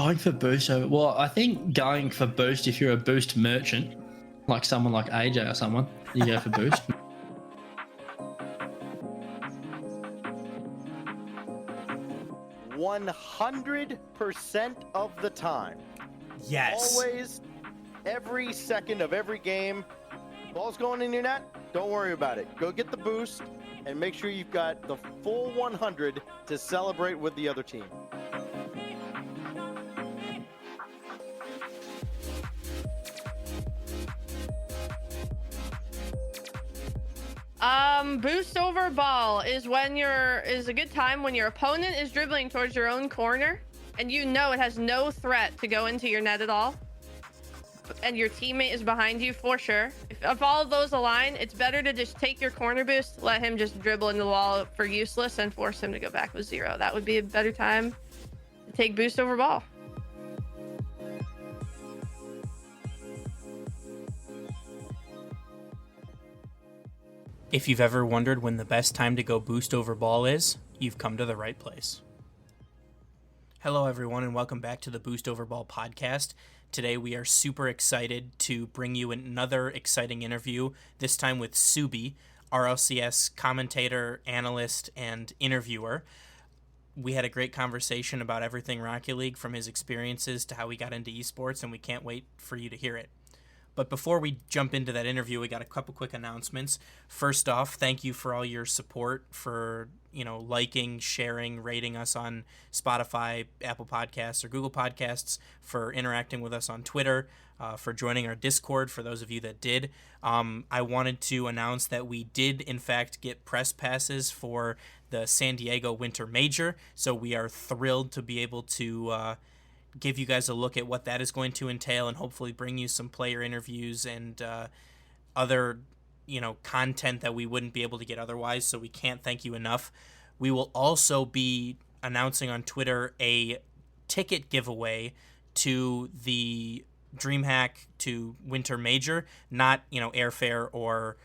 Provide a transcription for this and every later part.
Going for boost over. Well, I think going for boost if you're a boost merchant, like someone like AJ or someone, you go for boost. 100% of the time. Yes. Always, every second of every game. Ball's going in your net, don't worry about it. Go get the boost and make sure you've got the full 100 to celebrate with the other team. Boost over ball is a good time when your opponent is dribbling towards your own corner and you know it has no threat to go into your net at all, and your teammate is behind you for sure. If all of those align, it's better to just take your corner boost, let him just dribble into the wall for useless, and force him to go back with 0. That would be a better time to take boost over ball. If you've ever wondered when the best time to go boost over ball is, you've come to the right place. Hello, everyone, and welcome back to the Boost Over Ball podcast. Today, we are super excited to bring you another exciting interview, this time with Subie, RLCS commentator, analyst, and interviewer. We had a great conversation about everything Rocket League, from his experiences to how he got into esports, and we can't wait for you to hear it. But before we jump into that interview, we got a couple quick announcements. First off, thank you for all your support, for liking, sharing, rating us on Spotify, Apple Podcasts, or Google Podcasts, for interacting with us on Twitter, for joining our Discord, for those of you that did. I wanted to announce that we did, in fact, get press passes for the San Diego Winter Major, so we are thrilled to be able to give you guys a look at what that is going to entail, and hopefully bring you some player interviews and other content that we wouldn't be able to get otherwise. So we can't thank you enough. We will also be announcing on Twitter a ticket giveaway to the DreamHack to Winter Major, not airfare or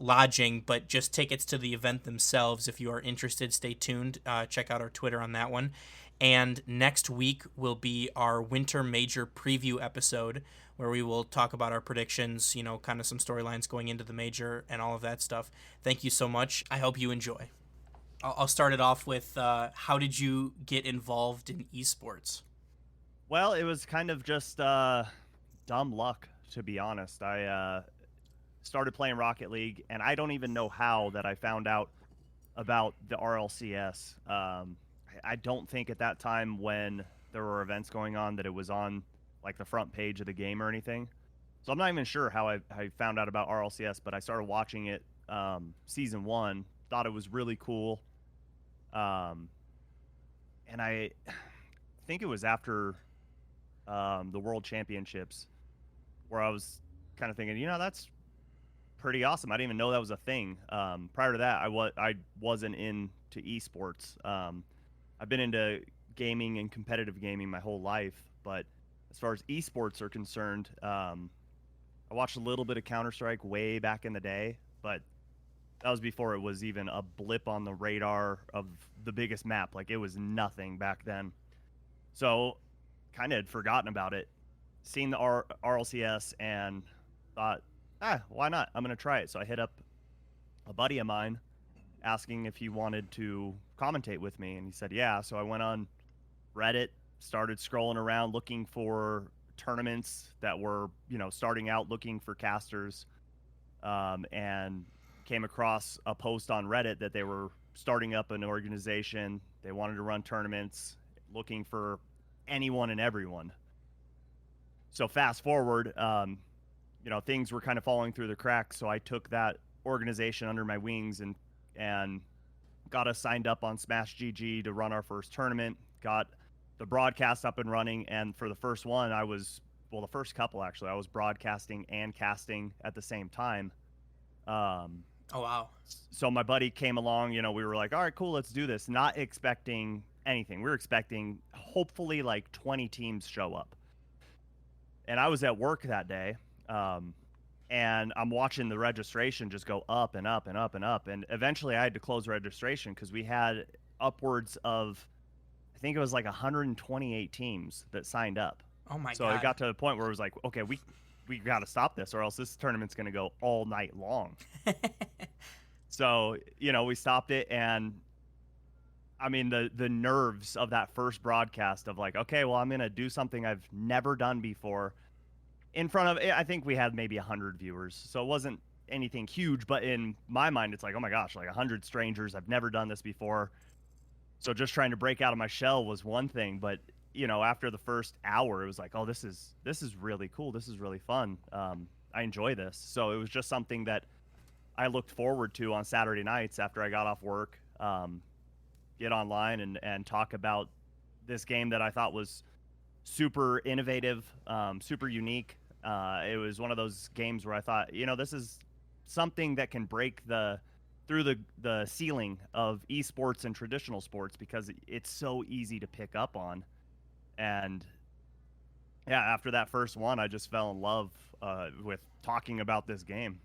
lodging, but just tickets to the event themselves. If you are interested, stay tuned. Check out our Twitter on that one. And next week will be our Winter Major preview episode, where we will talk about our predictions, kind of some storylines going into the major and all of that stuff. Thank you so much. I hope you enjoy. I'll start it off with, how did you get involved in esports? Well, it was kind of just dumb luck, to be honest. I started playing Rocket League, and I don't even know how that I found out about the RLCS. I don't think at that time, when there were events going on, that it was on like the front page of the game or anything. So I'm not even sure how I found out about RLCS, but I started watching it season 1, thought it was really cool. And I think it was after the World Championships where I was kind of thinking, that's pretty awesome. I didn't even know that was a thing. Prior to that, I wasn't into esports. I've been into gaming and competitive gaming my whole life, but as far as esports are concerned, I watched a little bit of Counter-Strike way back in the day, but that was before it was even a blip on the radar of the biggest map. Like, it was nothing back then. So, kind of had forgotten about it. Seen the RLCS and thought, why not? I'm going to try it. So I hit up a buddy of mine asking if he wanted to commentate with me, and he said yeah. So I went on Reddit, started scrolling around looking for tournaments that were starting out, looking for casters, and came across a post on Reddit that they were starting up an organization. They wanted to run tournaments, looking for anyone and everyone. So fast forward, things were kind of falling through the cracks, so I took that organization under my wings and got us signed up on Smash GG to run our first tournament, got the broadcast up and running, and for the first one, the first couple actually, I was broadcasting and casting at the same time. Oh, wow. So my buddy came along, we were like, all right, cool, let's do this. Not expecting anything. We were expecting hopefully like 20 teams show up. And I was at work that day, and I'm watching the registration just go up and up and up and up. And eventually I had to close registration because we had upwards of, I I think it was like 128 teams that signed up. Oh my So god. it got to the point where it was like, okay, we got to stop this, or else this tournament's going to go all night long. So, we stopped it, and I mean, the nerves of that first broadcast of like, okay, well, I'm going to do something I've never done before in front of, I think we had maybe 100 viewers. So it wasn't anything huge, but in my mind, it's like, oh my gosh, like 100 strangers. I've never done this before. So just trying to break out of my shell was one thing, but after the first hour, it was like, oh, this is really cool. This is really fun. I enjoy this. So it was just something that I looked forward to on Saturday nights after I got off work. Get online and talk about this game that I thought was super innovative, super unique. It was one of those games where I thought, this is something that can break through the ceiling of esports and traditional sports, because it's so easy to pick up on. And yeah, after that first one, I just fell in love with talking about this game.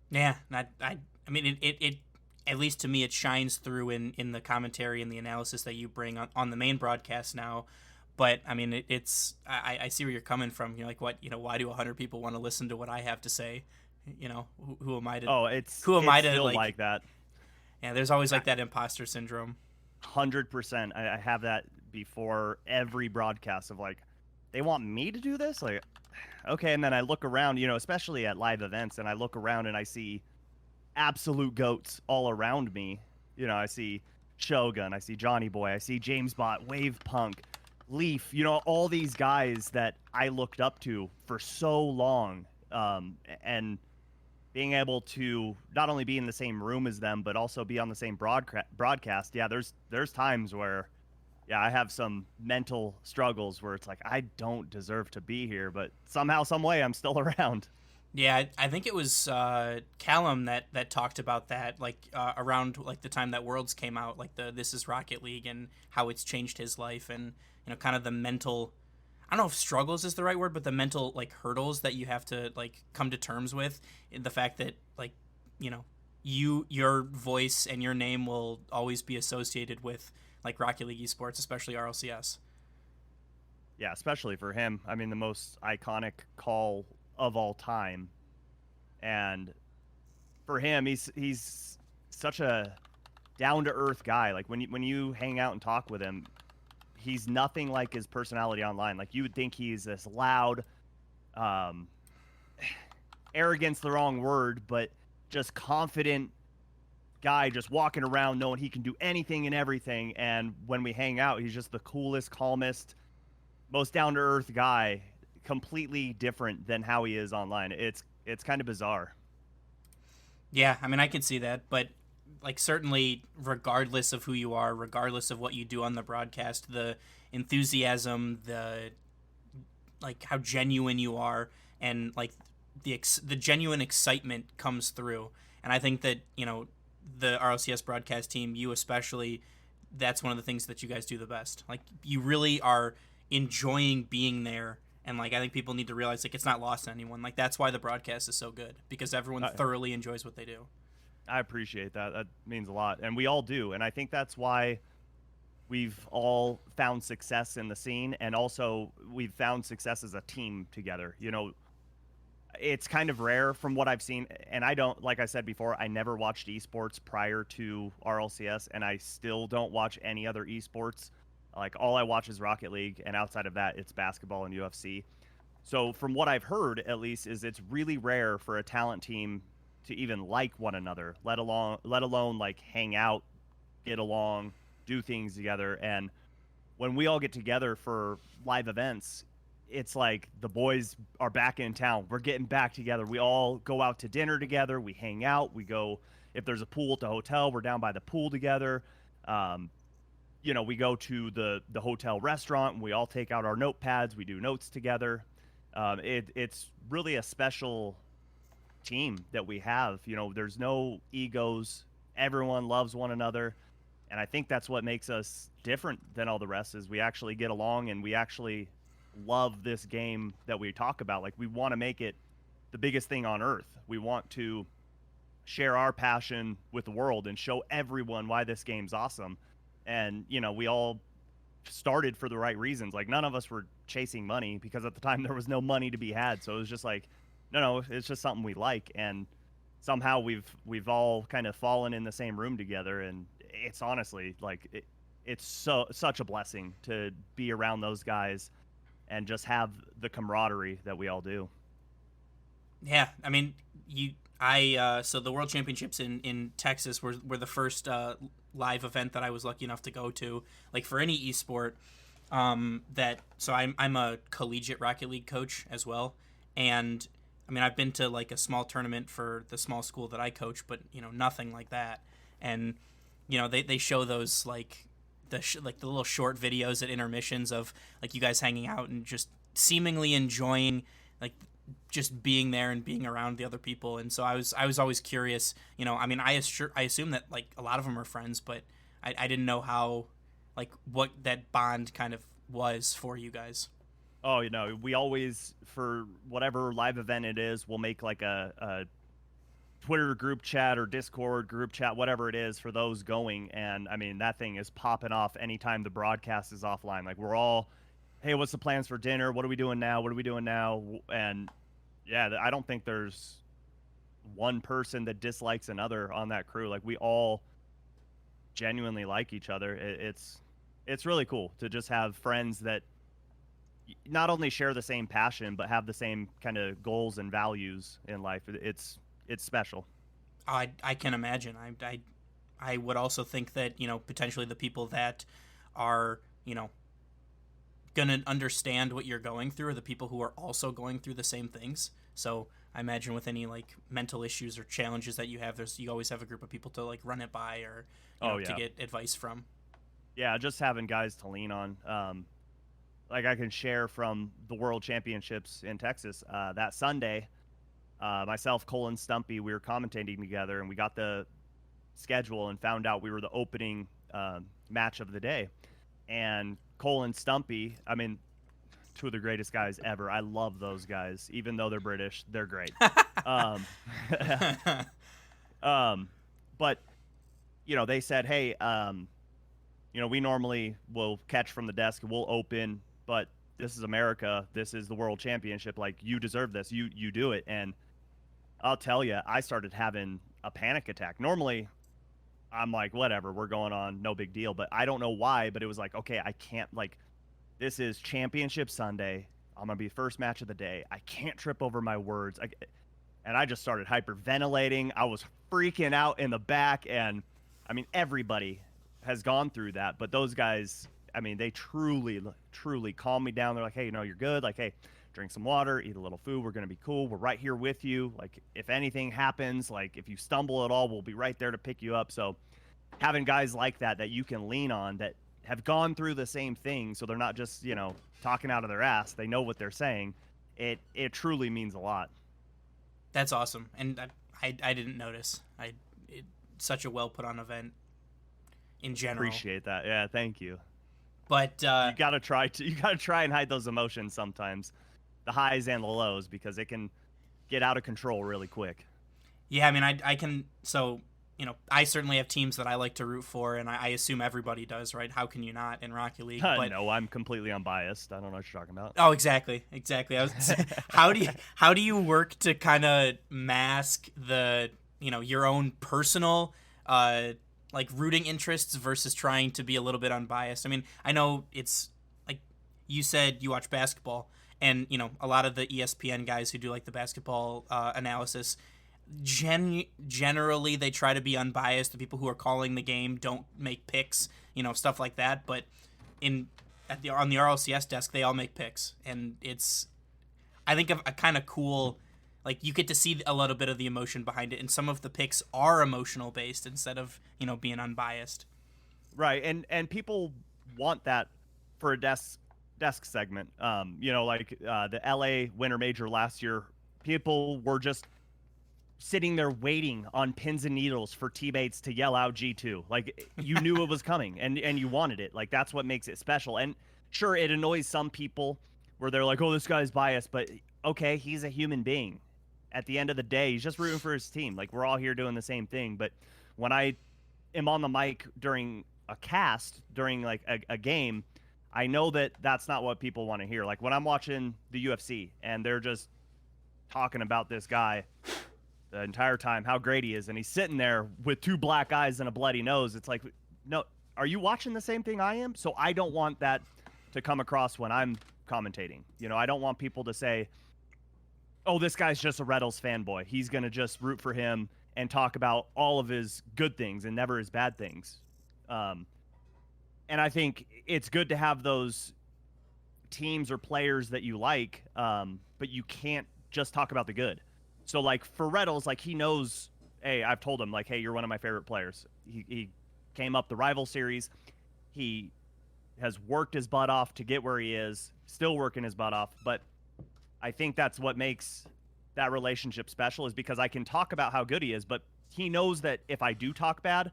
Yeah, I mean, it at least to me, it shines through in the commentary and the analysis that you bring on the main broadcast now. But I mean, I see where you're coming from. You're like, what, why do 100 people want to listen to what I have to say? Who am I to? Oh, it's still like that. Yeah, there's always like that imposter syndrome. 100%. I have that before every broadcast of like, they want me to do this? Like, okay. And then I look around, especially at live events, and I look around and I see absolute goats all around me. I see Shogun, I see Johnny Boy, I see James Bot, Wave Punk, Leaf, all these guys that I looked up to for so long. And being able to not only be in the same room as them, but also be on the same broadcast. Yeah, there's times where, yeah, I have some mental struggles where it's like, I don't deserve to be here, but somehow, some way, I'm still around. Yeah, I think it was Callum that talked about that, like around like the time that Worlds came out, like the This Is Rocket League, and how it's changed his life, and kind of the mental, I don't know if struggles is the right word, but the mental like hurdles that you have to like come to terms with, the fact that like your voice and your name will always be associated with like Rocket League esports, especially RLCS. Yeah, especially for him. I mean, the most iconic call of all time, and for him, he's such a down-to-earth guy. Like when you hang out and talk with him, he's nothing like his personality online. Like you would think he's this loud, arrogance the wrong word, but just confident guy, just walking around knowing he can do anything and everything. And when we hang out, he's just the coolest, calmest, most down-to-earth guy. Completely different than how he is online. It's kind of bizarre. Yeah, I mean, I can see that, but like certainly regardless of who you are, regardless of what you do on the broadcast, the enthusiasm, the like how genuine you are, and like the genuine excitement comes through. And I think that the RLCS broadcast team, you especially, that's one of the things that you guys do the best. Like you really are enjoying being there. And like I think people need to realize like it's not lost on anyone. Like that's why the broadcast is so good, because everyone thoroughly enjoys what they do. I appreciate that. That means a lot, and we all do. And I think that's why we've all found success in the scene, and also we've found success as a team together. It's kind of rare from what I've seen, and I don't, like I said before, I never watched esports prior to RLCS, and I still don't watch any other esports. Like all I watch is Rocket League, and outside of that, it's basketball and UFC. So from what I've heard, at least, is it's really rare for a talent team to even like one another, let alone like hang out, get along, do things together. And when we all get together for live events, it's like the boys are back in town. We're getting back together. We all go out to dinner together. We hang out. We go, if there's a pool at the hotel, we're down by the pool together. We go to the hotel restaurant, and we all take out our notepads. We do notes together. It's really a special team that we have. There's no egos. Everyone loves one another. And I think that's what makes us different than all the rest, is we actually get along, and we actually love this game that we talk about. Like, we want to make it the biggest thing on earth. We want to share our passion with the world and show everyone why this game's awesome. And, we all started for the right reasons. Like, none of us were chasing money because at the time there was no money to be had. So it was just like, no, it's just something we like. And somehow we've all kind of fallen in the same room together. And it's honestly like, it's such a blessing to be around those guys and just have the camaraderie that we all do. Yeah, I mean, so the World Championships in Texas were the first live event that I was lucky enough to go to. Like, for any esport, so I'm a collegiate Rocket League coach as well, and I mean, I've been to like a small tournament for the small school that I coach, but nothing like that. And they show those like the little short videos at intermissions of like you guys hanging out and just seemingly enjoying like just being there and being around the other people. And so I was always curious, I mean, I assume that like a lot of them are friends, but I didn't know how, like, what that bond kind of was for you guys. Oh, we always, for whatever live event it is, we'll make like a Twitter group chat or Discord group chat, whatever it is, for those going. And I mean, that thing is popping off anytime the broadcast is offline. Like, we're all, hey, what's the plans for dinner? What are we doing now? What are we doing now? And yeah, I don't think there's one person that dislikes another on that crew. Like, we all genuinely like each other. It's really cool to just have friends that not only share the same passion, but have the same kind of goals and values in life. It's special. I can imagine. I would also think that, potentially the people that are, going to understand what you're going through are the people who are also going through the same things. So I imagine with any like mental issues or challenges that you have, you always have a group of people to like run it by or to get advice from. Yeah, just having guys to lean on. Like, I can share from the World Championships in Texas that Sunday. Myself, Cole, and Stumpy, we were commentating together, and we got the schedule and found out we were the opening match of the day. And Cole and Stumpy, I mean, two of the greatest guys ever. I love those guys. Even though they're British, they're great. But, they said, hey, we normally will catch from the desk and we'll open, but this is America. This is the World Championship. Like, you deserve this. You do it. And I'll tell you, I started having a panic attack. Normally, I'm like, whatever, we're going on, no big deal. But I don't know why, but it was like, okay, I can't, like, this is Championship Sunday. I'm going to be first match of the day. I can't trip over my words. And I just started hyperventilating. I was freaking out in the back. And, I mean, everybody has gone through that. But those guys, I mean, they truly, truly calmed me down. They're like, hey, you're good. Like, hey, drink some water, eat a little food. We're going to be cool. We're right here with you. Like, if anything happens, like, if you stumble at all, we'll be right there to pick you up. So having guys like that you can lean on, that have gone through the same thing, so they're not just, talking out of their ass. They know what they're saying. It truly means a lot. That's awesome. And I didn't notice. Such a well put on event in general. Appreciate that. Yeah, thank you. But you gotta try and hide those emotions sometimes, the highs and the lows, because it can get out of control really quick. Yeah, I mean, I can. So, I certainly have teams that I like to root for, and I assume everybody does, right? How can you not in Rocket League? But no, I'm completely unbiased. I don't know what you're talking about. Oh, exactly. I was how do you work to kind of mask the your own personal like rooting interests versus trying to be a little bit unbiased? I mean, I know it's like you said you watch basketball, and a lot of the ESPN guys who do like the basketball analysis, generally they try to be unbiased. The people who are calling the game don't make picks, stuff like that. But on the RLCS desk, they all make picks, and it's, I think, a kind of cool. Like, you get to see a little bit of the emotion behind it, and some of the picks are emotional based instead of being unbiased. Right, and people want that for a desk segment. Like the LA Winter Major last year, people were just sitting there waiting on pins and needles for teammates to yell out G2. Like, you knew it was coming, and you wanted it. Like, that's what makes it special. And sure, it annoys some people where they're like, oh, this guy's biased, but okay, he's a human being. At the end of the day, he's just rooting for his team. Like, we're all here doing the same thing. But when I am on the mic during a cast, during like a game, I know that that's not what people want to hear. Like when I'm watching the UFC and they're just talking about this guy the entire time, how great he is, and he's sitting there with 2 black eyes and a bloody nose. It's like, no, are you watching the same thing I am? So I don't want that to come across when I'm commentating. You know, I don't want people to say, oh, this guy's just a Reynolds fanboy. He's going to just root for him and talk about all of his good things and never his bad things. And I think it's good to have those teams or players that you like, but you can't just talk about the good. So, like, for Reynolds, like, he knows, hey, I've told him, like, hey, you're one of my favorite players. He came up the rival series. He has worked his butt off to get where he is, still working his butt off. But I think that's what makes that relationship special, is because I can talk about how good he is, but he knows that if I do talk bad,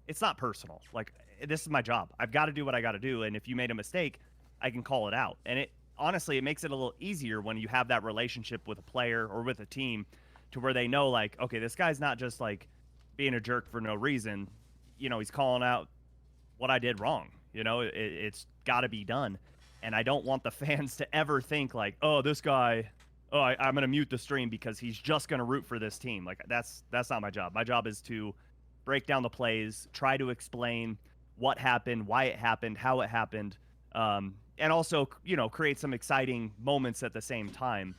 it's not personal. Like, this is my job. I've got to do what I got to do. And if you made a mistake, I can call it out. And honestly, it makes it a little easier when you have that relationship with a player or with a team to where they know, like, okay, this guy's not just like being a jerk for no reason. You know, he's calling out what I did wrong. You know, it's got to be done. And I don't want the fans to ever think like, oh, this guy, I'm going to mute the stream because he's just going to root for this team. Like, that's not my job. My job is to break down the plays, try to explain what happened, why it happened, how it happened, and also, you know, create some exciting moments at the same time.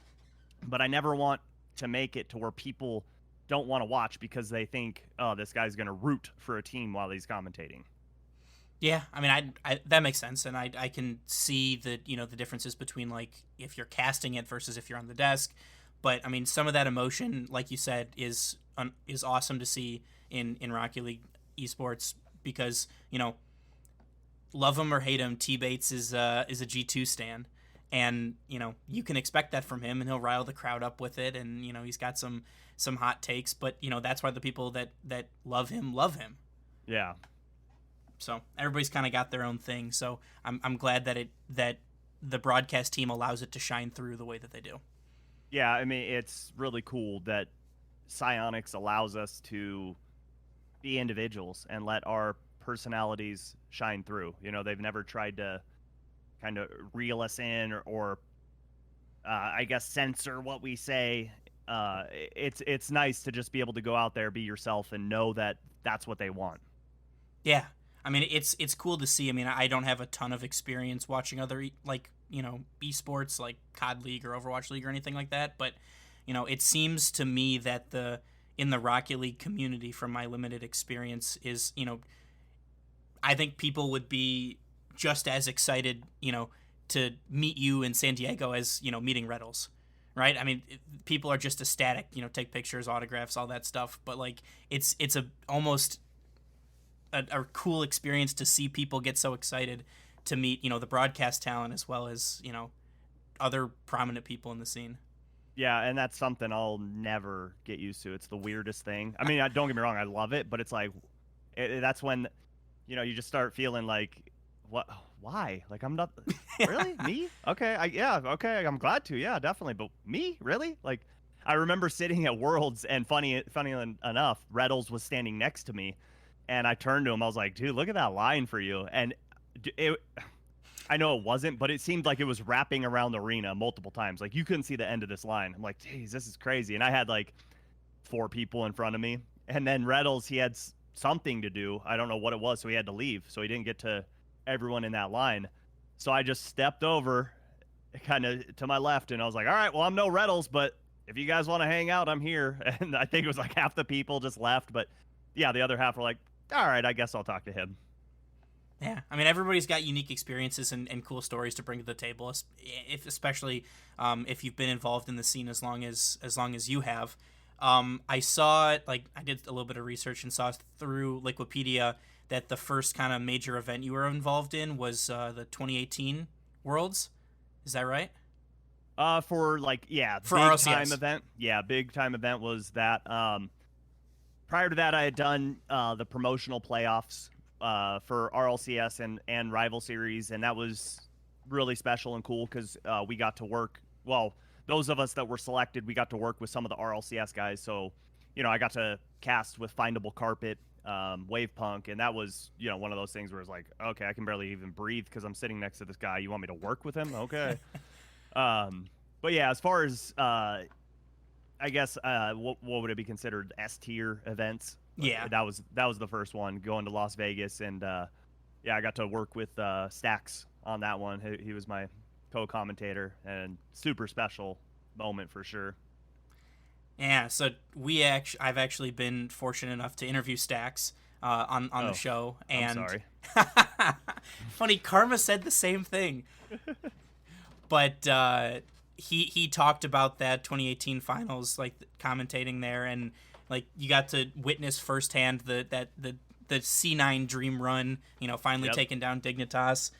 But I never want to make it to where people don't want to watch because they think, oh, this guy's going to root for a team while he's commentating. Yeah, I mean, I that makes sense, and I can see the, you know, the differences between, like, if you're casting it versus if you're on the desk. But I mean, some of that emotion, like you said, is awesome to see in Rocket League esports, because, you know, love him or hate him, T Bates is a G2 stan, and, you know, you can expect that from him, and he'll rile the crowd up with it, and, you know, he's got some hot takes, but, you know, that's why the people that love him. Yeah. So everybody's kind of got their own thing. So I'm glad that the broadcast team allows it to shine through the way that they do. Yeah, I mean, it's really cool that Psyonix allows us to be individuals and let our personalities shine through. You know, they've never tried to kind of reel us in or I guess censor what we say. It's nice to just be able to go out there, be yourself, and know that that's what they want. Yeah. I mean, it's cool to see. I mean, I don't have a ton of experience watching other, like, you know, esports like COD League or Overwatch League or anything like that, but, you know, it seems to me that in the Rocket League community, from my limited experience, is, you know, I think people would be just as excited, you know, to meet you in San Diego as, you know, meeting Reynolds, right? I mean, people are just ecstatic, you know, take pictures, autographs, all that stuff, but, like, it's almost a cool experience to see people get so excited to meet, you know, the broadcast talent as well as, you know, other prominent people in the scene. Yeah, and that's something I'll never get used to. It's the weirdest thing. I mean, don't get me wrong, I love it, but it's like, that's when, you know, you just start feeling like, what? Why? Like, I'm not really me. Okay, okay, I'm glad to. Yeah, definitely. But me, really? Like, I remember sitting at Worlds, and funny enough, Reddles was standing next to me. And I turned to him. I was like, dude, look at that line for you. And I know it wasn't, but it seemed like it was wrapping around the arena multiple times. Like, you couldn't see the end of this line. I'm like, geez, this is crazy. And I had like 4 people in front of me. And then Reddles, he had something to do. I don't know what it was, so he had to leave. So he didn't get to everyone in that line. So I just stepped over kind of to my left. And I was like, all right, well, I'm no Reddles, but if you guys want to hang out, I'm here. And I think it was like half the people just left. But yeah, the other half were like, all right, I guess I'll talk to him. Yeah, I mean, everybody's got unique experiences and cool stories to bring to the table, especially if you've been involved in the scene as long as you have. I saw, like, I did a little bit of research and saw through Liquipedia that the first kind of major event you were involved in was the 2018 Worlds. Is that right? For like, yeah, for big RLCS. Time event. Yeah, big time event was that. Prior to that, I had done the promotional playoffs for RLCS and Rival Series, and that was really special and cool because we got to work. Well, those of us that were selected, we got to work with some of the RLCS guys. So, you know, I got to cast with Findable Carpet wave punk, and that was one of those things where it's like, okay, I can barely even breathe because I'm sitting next to this guy. You want me to work with him? Okay. But yeah, as far as I guess what would it be considered S tier events? Yeah, that was the first one, going to Las Vegas, and yeah, I got to work with Stax on that one. He was my co-commentator, and super special moment for sure. Yeah, so I've actually been fortunate enough to interview Stax on the show, and I'm sorry. Funny, Karma said the same thing, but he talked about that 2018 finals, like commentating there, and like you got to witness firsthand the C9 dream run, finally taking down Dignitas.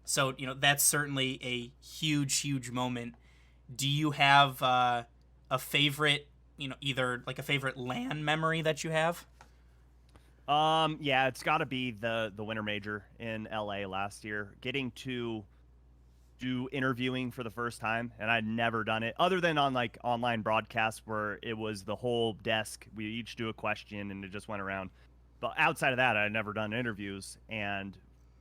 So that's certainly a huge moment. Do you have a favorite, either like a favorite LAN memory that you have? Yeah, it's got to be the Winter Major in LA last year. Getting to do interviewing for the first time, and I'd never done it other than on like online broadcasts where it was the whole desk. We each do a question and it just went around. But outside of that, I'd never done interviews, and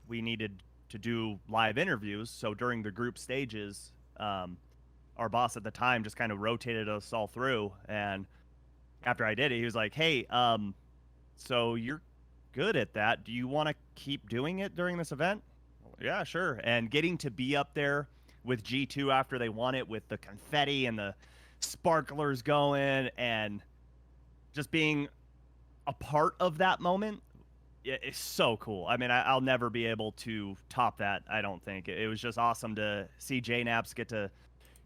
we needed to do live interviews. So during the group stages, our boss at the time just kind of rotated us all through, and after I did it, he was like, hey, so you're good at that. Do you want to keep doing it during this event? Yeah, sure. And getting to be up there with G2 after they won it, with the confetti and the sparklers going, and just being a part of that moment, it's so cool. I mean, I'll never be able to top that, I don't think. It was just awesome to see JNaps get to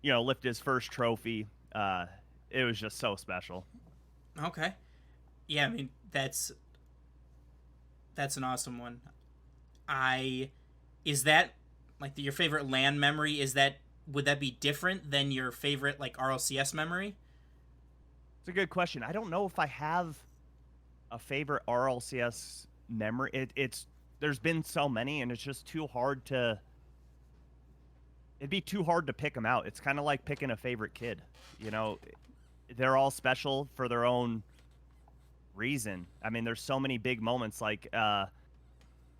lift his first trophy. It was just so special. Okay. Yeah, I mean, that's an awesome one. Is that like your favorite LAN memory? Would that be different than your favorite like RLCS memory? It's a good question. I don't know if I have a favorite RLCS memory. There's been so many, and it's just too hard to. It'd be too hard to pick them out. It's kind of like picking a favorite kid. They're all special for their own reason. I mean, there's so many big moments, like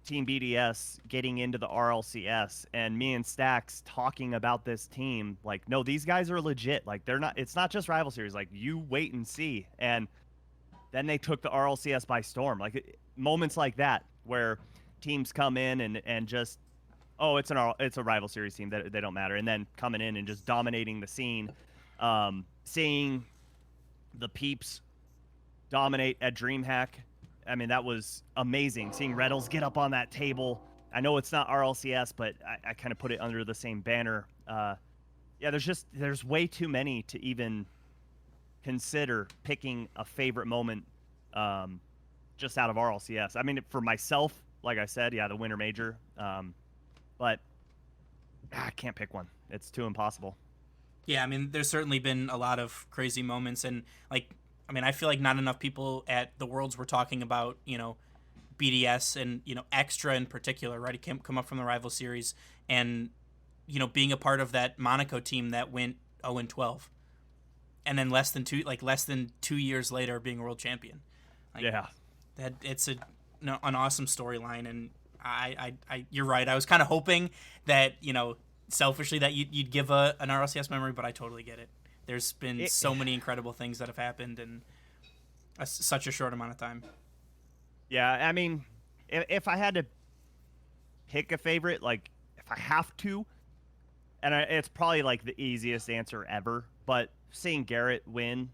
Team BDS getting into the RLCS, and me and Stax talking about this team. Like, no, these guys are legit. Like, they're not. It's not just rival series. Like, you wait and see. And then they took the RLCS by storm. Like, moments like that where teams come in and just, oh, it's a rival series team that they don't matter, and then coming in and just dominating the scene. Seeing the peeps dominate at DreamHack, I mean, that was amazing. Seeing Reddles get up on that table. I know it's not RLCS, but I kind of put it under the same banner. Yeah, there's way too many to even consider picking a favorite moment just out of RLCS. I mean, for myself, like I said, yeah, the Winter Major. But I can't pick one. It's too impossible. Yeah, I mean, there's certainly been a lot of crazy moments, and like, I mean, I feel like not enough people at the Worlds were talking about, BDS and, Extra in particular, right? He come up from the rival series, and, being a part of that Monaco team that went 0-12, and then less than 2 years later being world champion. Like, yeah, that it's an awesome storyline, and I you're right. I was kind of hoping that, selfishly that you'd give an RLCS memory, but I totally get it. There's been so many incredible things that have happened in such a short amount of time. Yeah, I mean, if I had to pick a favorite, like if I have to, and it's probably like the easiest answer ever, but seeing Garrett win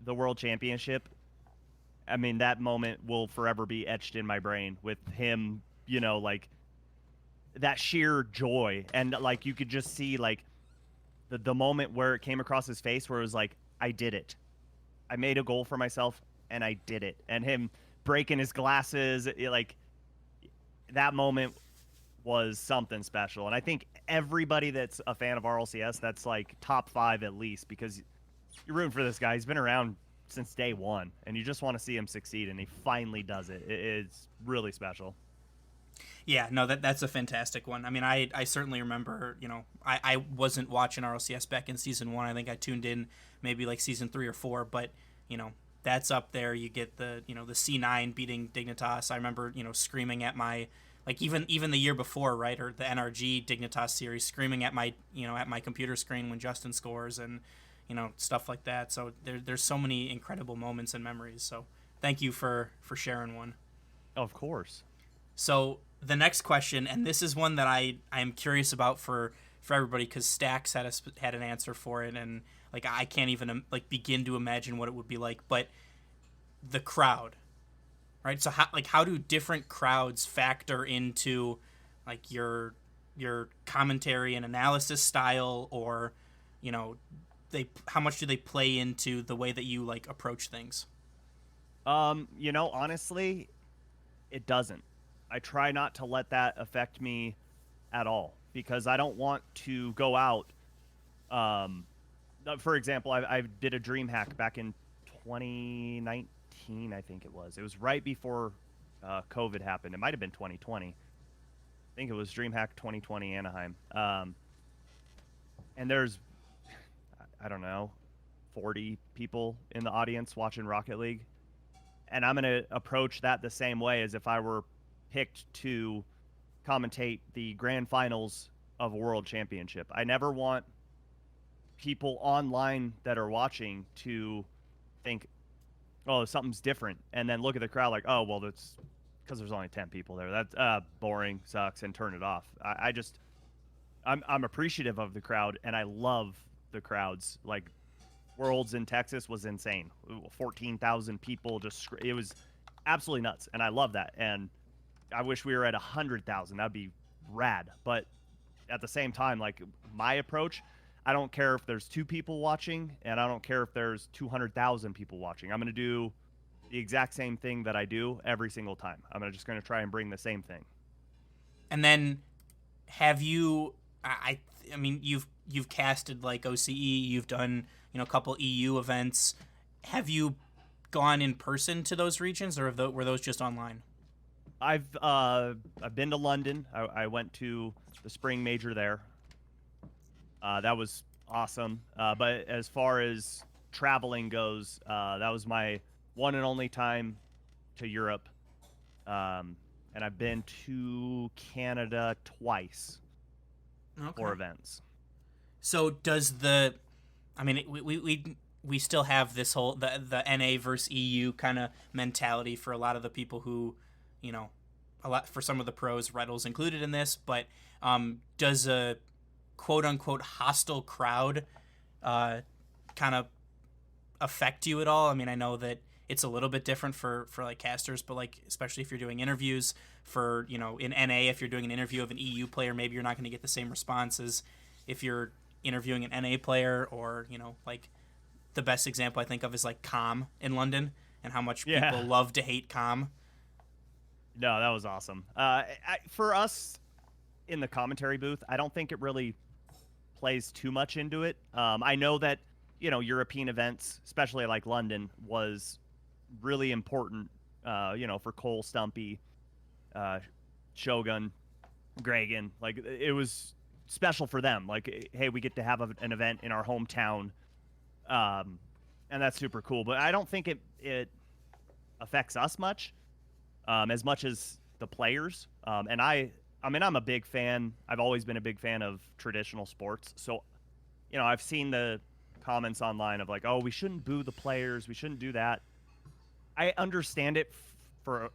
the World Championship, I mean, that moment will forever be etched in my brain with him, like that sheer joy. And like you could just see like the moment where it came across his face where it was like, I did it. I made a goal for myself and I did it. And him breaking his glasses, like that moment was something special. And I think everybody that's a fan of RLCS, that's like top 5 at least, because you're rooting for this guy. He's been around since day one, and you just want to see him succeed, and he finally does it. It's really special. Yeah, no, that's a fantastic one. I mean, I certainly remember, I wasn't watching RLCS back in season 1. I think I tuned in maybe like season 3 or 4, but, that's up there. You get the the C9 beating Dignitas. I remember screaming at my even the year before, right, or the NRG Dignitas series, screaming at my at my computer screen when Justin scores and stuff like that. So there's so many incredible moments and memories. So thank you for sharing one. Of course. So the next question, and this is one that I'm curious about for everybody, because Stacks had an answer for it, and I can't even begin to imagine what it would be like. But the crowd, right? So how do different crowds factor into your commentary and analysis style, or how much do they play into the way that you approach things? Honestly, it doesn't. I try not to let that affect me at all, because I don't want to go out. For example, I did a dream hack back in 2019, I think it was. It was right before COVID happened. It might have been 2020. I think it was DreamHack 2020 Anaheim. And there's, I don't know, 40 people in the audience watching Rocket League. And I'm going to approach that the same way as if I were picked to commentate the grand finals of a world championship. I never want people online that are watching to think, oh, something's different, and then look at the crowd like, oh, well, that's because there's only 10 people there. That's boring, sucks, and turn it off. I'm appreciative of the crowd, and I love the crowds. Worlds in Texas was insane. 14,000 people, it was absolutely nuts, and I love that. And I wish we were at 100,000. That'd be rad. But at the same time, my approach, I don't care if there's 2 people watching, and I don't care if there's 200,000 people watching. I'm going to do the exact same thing that I do every single time. I'm just going to try and bring the same thing. And then, have you? I mean, you've casted OCE. You've done a couple EU events. Have you gone in person to those regions, or were those just online? I've been to London. I went to the spring major there. That was awesome. But as far as traveling goes, that was my one and only time to Europe. And I've been to Canada twice for events. So does we still have this whole the NA versus EU kind of mentality for a lot of the people who, for some of the pros, Reddle's included in this, but does a quote-unquote hostile crowd kind of affect you at all? I mean, I know that it's a little bit different for casters, but especially if you're doing interviews for, in NA, if you're doing an interview of an EU player, maybe you're not going to get the same response as if you're interviewing an NA player, or, the best example I think of is Com in London, and how much people love to hate Com. No, that was awesome. For us in the commentary booth, I don't think it really plays too much into it. I know that, European events, especially London, was really important, for Cole, Stumpy, Shogun, Gregan. It was special for them. Hey, we get to have an event in our hometown, and that's super cool. But I don't think it affects us much as the players. And I'm a big fan. I've always been a big fan of traditional sports. So, I've seen the comments online of oh, we shouldn't boo the players. We shouldn't do that. I understand it for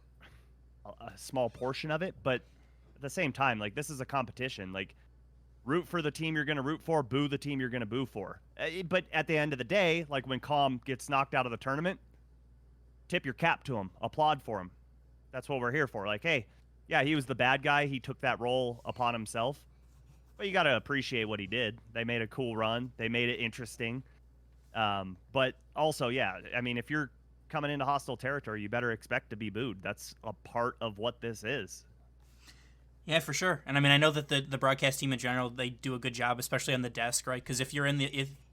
a small portion of it, but at the same time, this is a competition. Root for the team you're going to root for, boo the team you're going to boo for. But at the end of the day, when Com gets knocked out of the tournament, tip your cap to him, applaud for him. That's what we're here for. Hey, yeah, he was the bad guy. He took that role upon himself. But you got to appreciate what he did. They made a cool run. They made it interesting. But also, yeah, I mean, if you're coming into hostile territory, you better expect to be booed. That's a part of what this is. Yeah, for sure. And I mean, I know that the broadcast team in general, they do a good job, especially on the desk, right? Because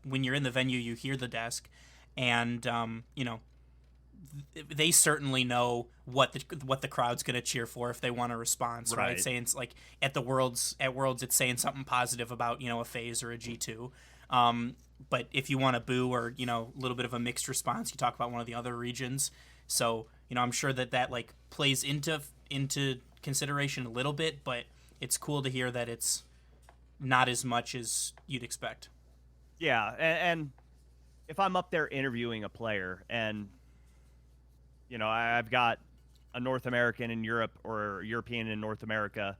when you're in the venue, you hear the desk, and they certainly know what the crowd's going to cheer for if they want a response, right? Saying at Worlds, it's saying something positive about a FaZe or a G2. but if you want to boo or, you know, a little bit of a mixed response, you talk about one of the other regions. So, you know, I'm sure that like plays into consideration a little bit, but it's cool to hear that it's not as much as you'd expect. Yeah, and if I'm up there interviewing a player and, you know, I've got a North American in Europe or European in North America,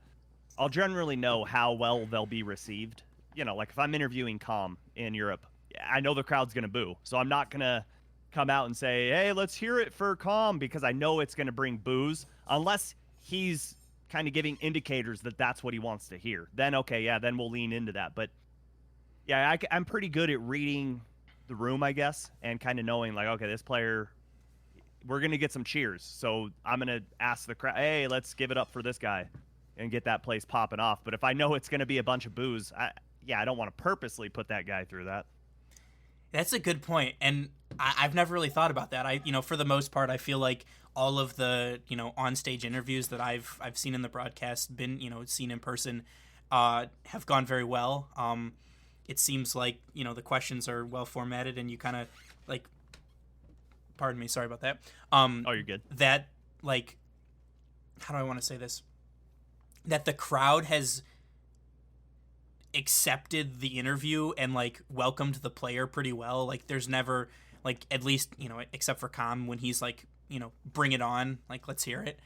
I'll generally know how well they'll be received. You know, like if I'm interviewing Com in Europe, I know the crowd's going to boo. So I'm not going to come out and say, hey, let's hear it for Com, because I know it's going to bring boos, unless he's kind of giving indicators that that's what he wants to hear. Then, okay, yeah, then we'll lean into that. But yeah, I'm pretty good at reading the room, I guess, and kind of knowing like, okay, this player, we're going to get some cheers. So I'm going to ask the crowd, hey, let's give it up for this guy and get that place popping off. But if I know it's going to be a bunch of boos, I don't want to purposely put that guy through that. That's a good point, and I've never really thought about that. You know, for the most part, I feel like all of the, you know, on-stage interviews that I've seen in the broadcast, been, you know, seen in person, have gone very well. It seems like, you know, the questions are well formatted, and you kind of like, pardon me, sorry about that. Oh, you're good. That, like, how do I want to say this? That the crowd has accepted the interview and like welcomed the player pretty well. Like there's never, like, at least, you know, except for Com, when he's like, you know, bring it on, like, let's hear it.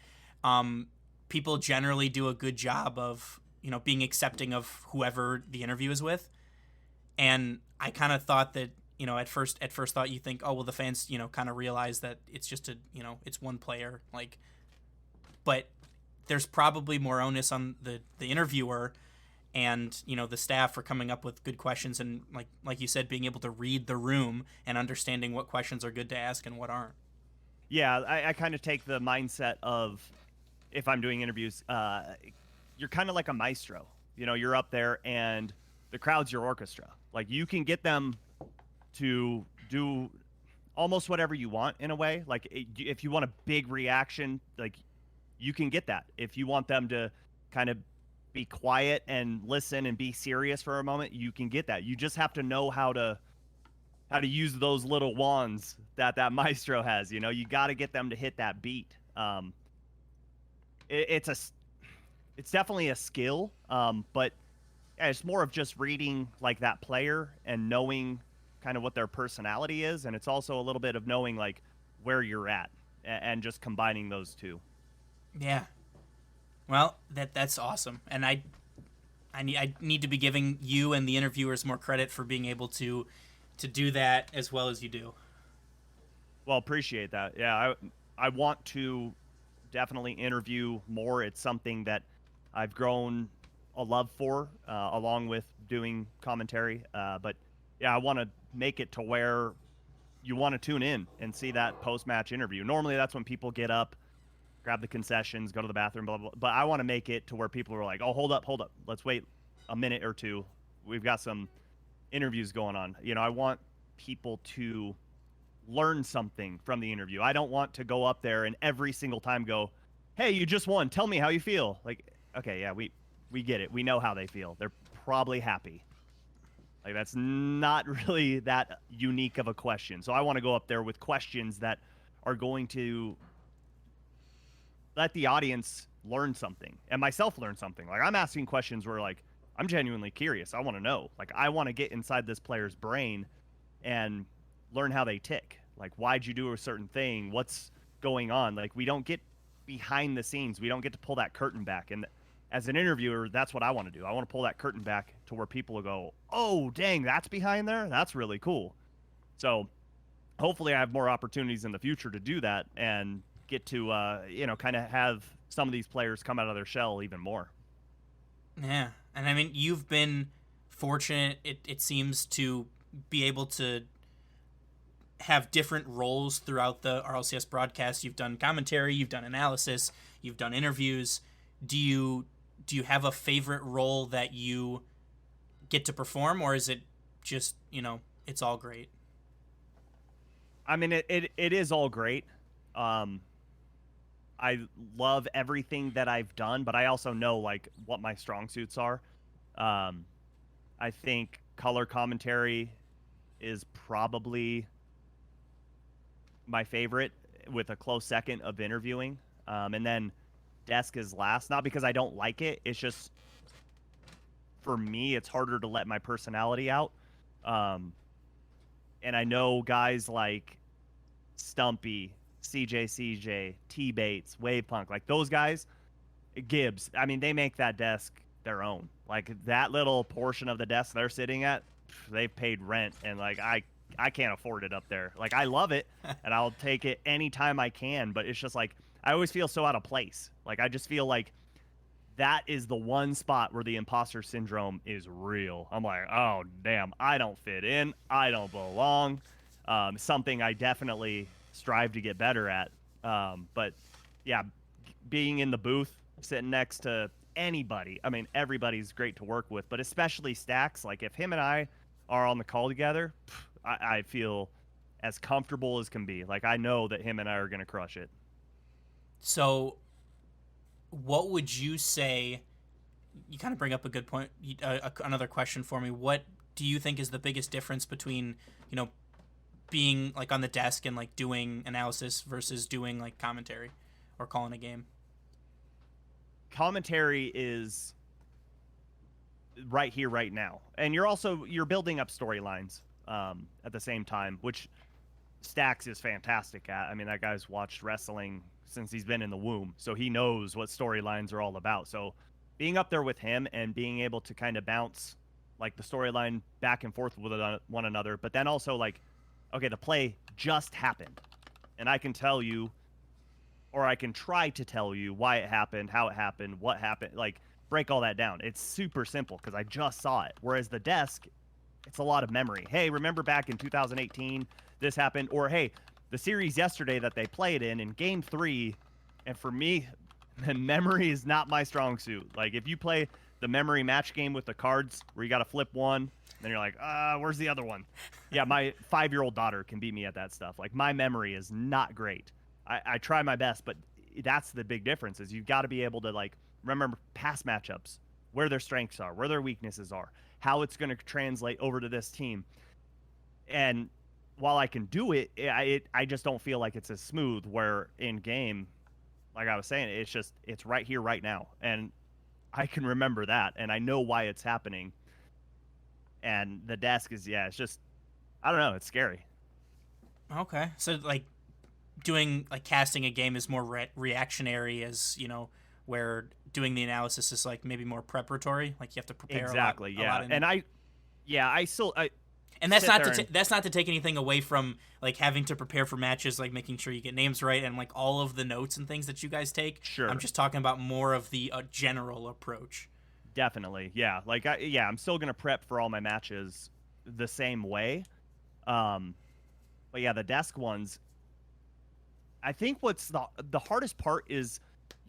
People generally do a good job of, you know, being accepting of whoever the interview is with. And I kind of thought that, you know, at first thought you think, oh, well, the fans, you know, kind of realize that it's just you know, it's one player, like, but there's probably more onus on the interviewer and, you know, the staff for coming up with good questions and, like you said, being able to read the room and understanding what questions are good to ask and what aren't. Yeah, I kind of take the mindset of, if I'm doing interviews, you're kind of like a maestro. You know, you're up there and the crowd's your orchestra. Like, you can get them to do almost whatever you want in a way. Like, if you want a big reaction, like, you can get that. If you want them to kind of be quiet and listen and be serious for a moment, you can get that. You just have to know how to use those little wands that maestro has. You know, you got to get them to hit that beat. It's definitely a skill, but yeah, it's more of just reading like that player and knowing kind of what their personality is, and it's also a little bit of knowing like where you're at and just combining those two. Yeah. Well, that's awesome, and I need to be giving you and the interviewers more credit for being able to do that as well as you do. Well, appreciate that. Yeah, I want to definitely interview more. It's something that I've grown a love for, along with doing commentary. But yeah, I want to make it to where you want to tune in and see that post-match interview. Normally, that's when people get up, grab the concessions, go to the bathroom, blah, blah, blah. But I want to make it to where people are like, oh, hold up. Let's wait a minute or two. We've got some interviews going on. You know, I want people to learn something from the interview. I don't want to go up there and every single time go, hey, you just won. Tell me how you feel. Like, okay, yeah, we get it. We know how they feel. They're probably happy. Like, that's not really that unique of a question. So I want to go up there with questions that are going to let the audience learn something and myself learn something. Like, I'm asking questions where, like, I'm genuinely curious. I want to know. Like, I want to get inside this player's brain and learn how they tick. Like, why'd you do a certain thing? What's going on? Like, we don't get behind the scenes. We don't get to pull that curtain back. And as an interviewer, that's what I want to do. I want to pull that curtain back to where people will go, oh, dang, that's behind there? That's really cool. So hopefully I have more opportunities in the future to do that and get to, you know, kind of have some of these players come out of their shell even more. Yeah. And I mean, you've been fortunate, it seems, to be able to have different roles throughout the RLCS broadcast. You've done commentary, you've done analysis, you've done interviews. Do you have a favorite role that you get to perform, or is it just, you know, it's all great? I mean, it is all great. I love everything that I've done, but I also know like what my strong suits are. I think color commentary is probably my favorite, with a close second of interviewing. And then desk is last, not because I don't like it. It's just, for me, it's harder to let my personality out. And I know guys like Stumpy, CJ, T-Bates, Wavepunk, like those guys, Gibbs, I mean, they make that desk their own. Like, that little portion of the desk they're sitting at, they've paid rent, and like I can't afford it up there. Like, I love it, and I'll take it anytime I can, but it's just like, I always feel so out of place. Like, I just feel like that is the one spot where the imposter syndrome is real. I'm like, oh, damn, I don't fit in. I don't belong. Something I definitely strive to get better at. But, yeah, being in the booth, sitting next to anybody, I mean, everybody's great to work with, but especially Stacks. Like, if him and I are on the call together, I feel as comfortable as can be. Like, I know that him and I are going to crush it. So what would you say, you kind of bring up a good point, another question for me. What do you think is the biggest difference between, you know, being like on the desk and like doing analysis versus doing like commentary or calling a game? Commentary is right here, right now. And you're building up storylines at the same time, which Stacks is fantastic at. I mean, that guy's watched wrestling since he's been in the womb, so he knows what storylines are all about. So being up there with him and being able to kind of bounce like the storyline back and forth with one another, but then also like, okay, the play just happened, and I can tell you, or I can try to tell you why it happened, how it happened, what happened, like break all that down. It's super simple because I just saw it. Whereas the desk, it's a lot of memory. Hey, remember back in 2018, this happened? Or hey, the series yesterday that they played in game 3, and for me, memory is not my strong suit. Like, if you play the memory match game with the cards where you got to flip one, then you're like, where's the other one? Yeah, my 5-year-old daughter can beat me at that stuff. Like, my memory is not great. I try my best, but that's the big difference, is you've got to be able to, like, remember past matchups, where their strengths are, where their weaknesses are, how it's going to translate over to this team. And while I can do it, I just don't feel like it's as smooth, where in game, like I was saying, it's right here, right now. And I can remember that, and I know why it's happening. And the desk is, it's just, I don't know, it's scary. Okay. So, like, doing, like, casting a game is more reactionary, as, you know, where doing the analysis is, like, maybe more preparatory. Like, you have to prepare exactly, a lot and I and that's not to take anything away from, like, having to prepare for matches, like making sure you get names right and, like, all of the notes and things that you guys take. Sure. I'm just talking about more of the general approach. Definitely, yeah. Like, I'm still gonna prep for all my matches the same way. But yeah, the desk ones, I think what's the hardest part is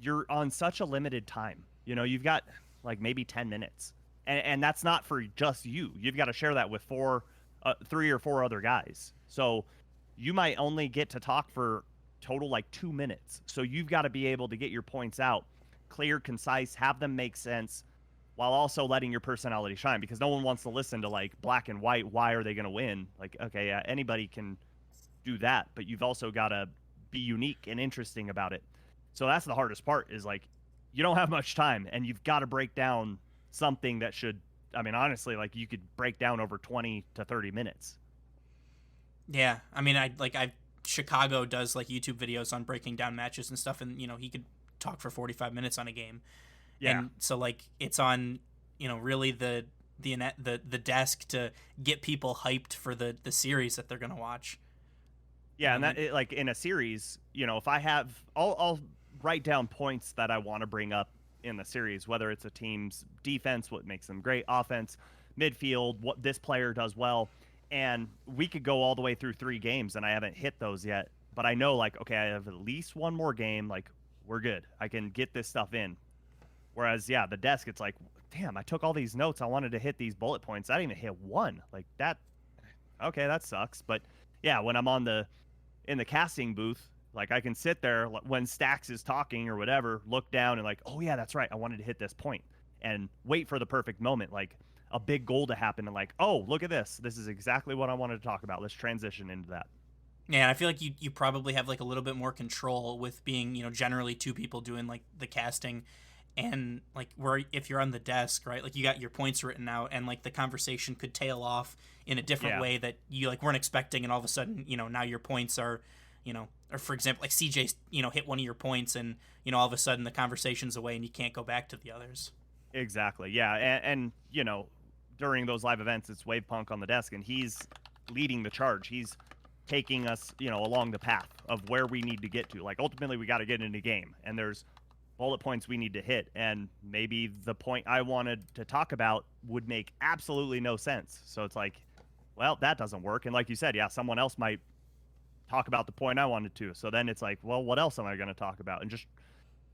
you're on such a limited time. You know, you've got like maybe 10 minutes, and that's not for just you. You've got to share that with 3 or 4 other guys. So you might only get to talk for total like 2 minutes. So you've got to be able to get your points out, clear, concise, have them make sense, while also letting your personality shine, because no one wants to listen to like black and white. Why are they going to win? Like, okay, yeah, anybody can do that, but you've also got to be unique and interesting about it. So that's the hardest part, is like, you don't have much time, and you've got to break down something that should, I mean, honestly, like, you could break down over 20 to 30 minutes. Yeah. I mean, Chicago does like YouTube videos on breaking down matches and stuff, and, you know, he could talk for 45 minutes on a game. Yeah. And so, like, it's on, you know, really the desk to get people hyped for the series that they're going to watch. Yeah, and that, like, in a series, you know, if I have, I'll write down points that I want to bring up in the series, whether it's a team's defense, what makes them great, offense, midfield, what this player does well, and we could go all the way through 3 games, and I haven't hit those yet, but I know, like, okay, I have at least one more game, like, we're good. I can get this stuff in. Whereas, yeah, the desk, it's like, damn, I took all these notes. I wanted to hit these bullet points. I didn't even hit one. Like, that, okay, that sucks. But, yeah, when I'm in the casting booth, like, I can sit there when Stacks is talking or whatever, look down and like, oh, yeah, that's right. I wanted to hit this point, and wait for the perfect moment. Like, a big goal to happen and like, oh, look at this. This is exactly what I wanted to talk about. Let's transition into that. Yeah, and I feel like you probably have like a little bit more control with being, generally two people doing like the casting, and like where if you're on the desk, right? Like you got your points written out, and like the conversation could tail off in a different way that you like weren't expecting, and all of a sudden, now your points are, or for example, like CJ, hit one of your points, and all of a sudden the conversation's away, and you can't go back to the others. Exactly. Yeah, and during those live events, it's Wave Punk on the desk, and he's leading the charge. He's taking us, along the path of where we need to get to. Like ultimately, we got to get into game, and there's bullet points we need to hit, and maybe the point I wanted to talk about would make absolutely no sense. So it's like, well, that doesn't work. And like you said, yeah, someone else might talk about the point I wanted to. So then it's like, well, what else am I going to talk about? And just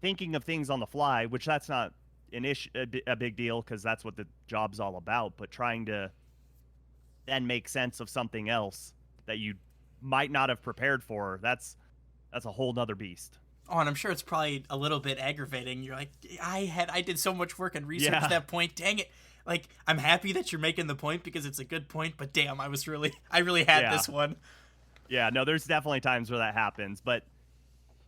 thinking of things on the fly, which that's not a big deal because that's what the job's all about. But trying to then make sense of something else that you might not have prepared for, that's a whole nother beast. Oh, and I'm sure it's probably a little bit aggravating. You're like, I did so much work and research that point. Dang it. Like, I'm happy that you're making the point because it's a good point, but damn, I really had this one. Yeah, no, there's definitely times where that happens, but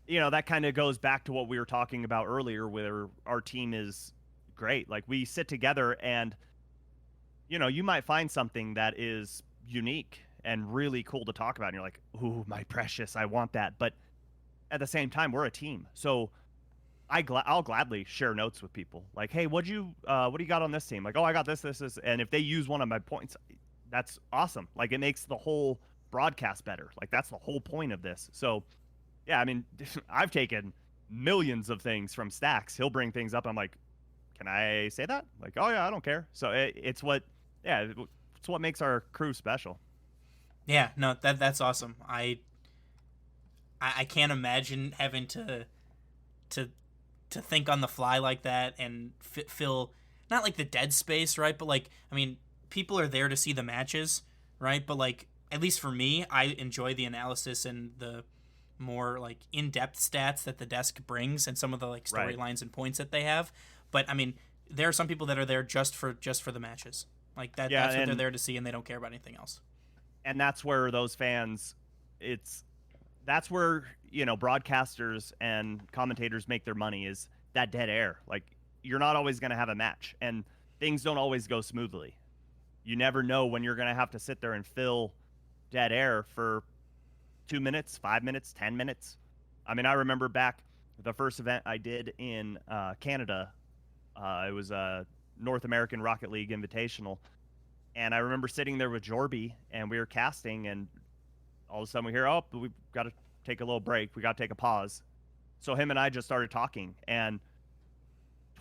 that kind of goes back to what we were talking about earlier, where our team is great. Like we sit together and you might find something that is unique and really cool to talk about, and you're like, ooh, my precious, I want that. But at the same time, we're a team, so I'll gladly share notes with people. Like, hey, what do you got on this team? Like, oh, I got this, and if they use one of my points, that's awesome. Like, it makes the whole broadcast better. Like, that's the whole point of this. So, yeah, I mean, I've taken millions of things from Stacks. He'll bring things up. I'm like, can I say that? Like, oh yeah, I don't care. So it's what makes our crew special. Yeah, no, that's awesome. I can't imagine having to think on the fly like that and fill not like the dead space, right? But like, I mean, people are there to see the matches, right? But like, at least for me, I enjoy the analysis and the more like in-depth stats that the desk brings and some of the like storylines and points that they have. But I mean, there are some people that are there just for the matches. Like that's what they're there to see, and they don't care about anything else. And that's where those fans, that's where broadcasters and commentators make their money, is that dead air. Like, you're not always going to have a match, and things don't always go smoothly. You never know when you're going to have to sit there and fill dead air for 2 minutes, 5 minutes, 10 minutes. I mean, I remember back the first event I did in Canada. It was a North American Rocket League Invitational. And I remember sitting there with Jorby, and we were casting, and all of a sudden we hear, oh, we've got to take a little break. We got to take a pause. So him and I just started talking, and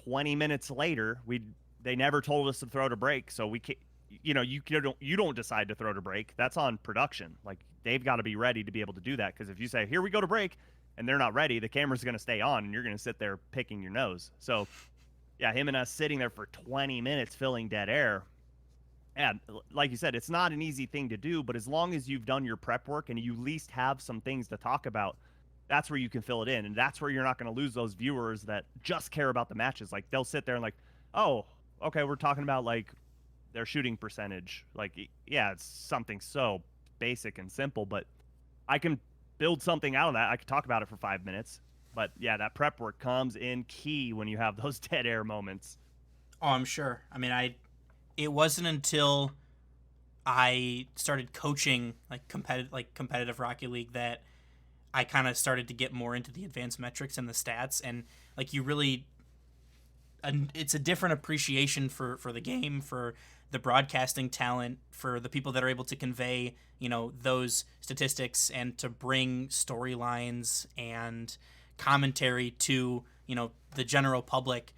20 minutes later, they never told us to throw to break. So we can't, you don't decide to throw to break. That's on production. Like, they've got to be ready to be able to do that, because if you say, here we go to break, and they're not ready, the camera's going to stay on, and you're going to sit there picking your nose. So yeah, him and us sitting there for 20 minutes filling dead air. And like you said, it's not an easy thing to do, but as long as you've done your prep work and you at least have some things to talk about, that's where you can fill it in. And that's where you're not going to lose those viewers that just care about the matches. Like, they'll sit there and like, oh, okay, we're talking about like their shooting percentage. Like, yeah, it's something so basic and simple, but I can build something out of that. I could talk about it for 5 minutes. But yeah, that prep work comes in key when you have those dead air moments. Oh, I'm sure. I mean, it wasn't until I started coaching competitive Rocket League that I kind of started to get more into the advanced metrics and the stats, and like it's a different appreciation for the game, for the broadcasting talent, for the people that are able to convey those statistics and to bring storylines and commentary to the general public.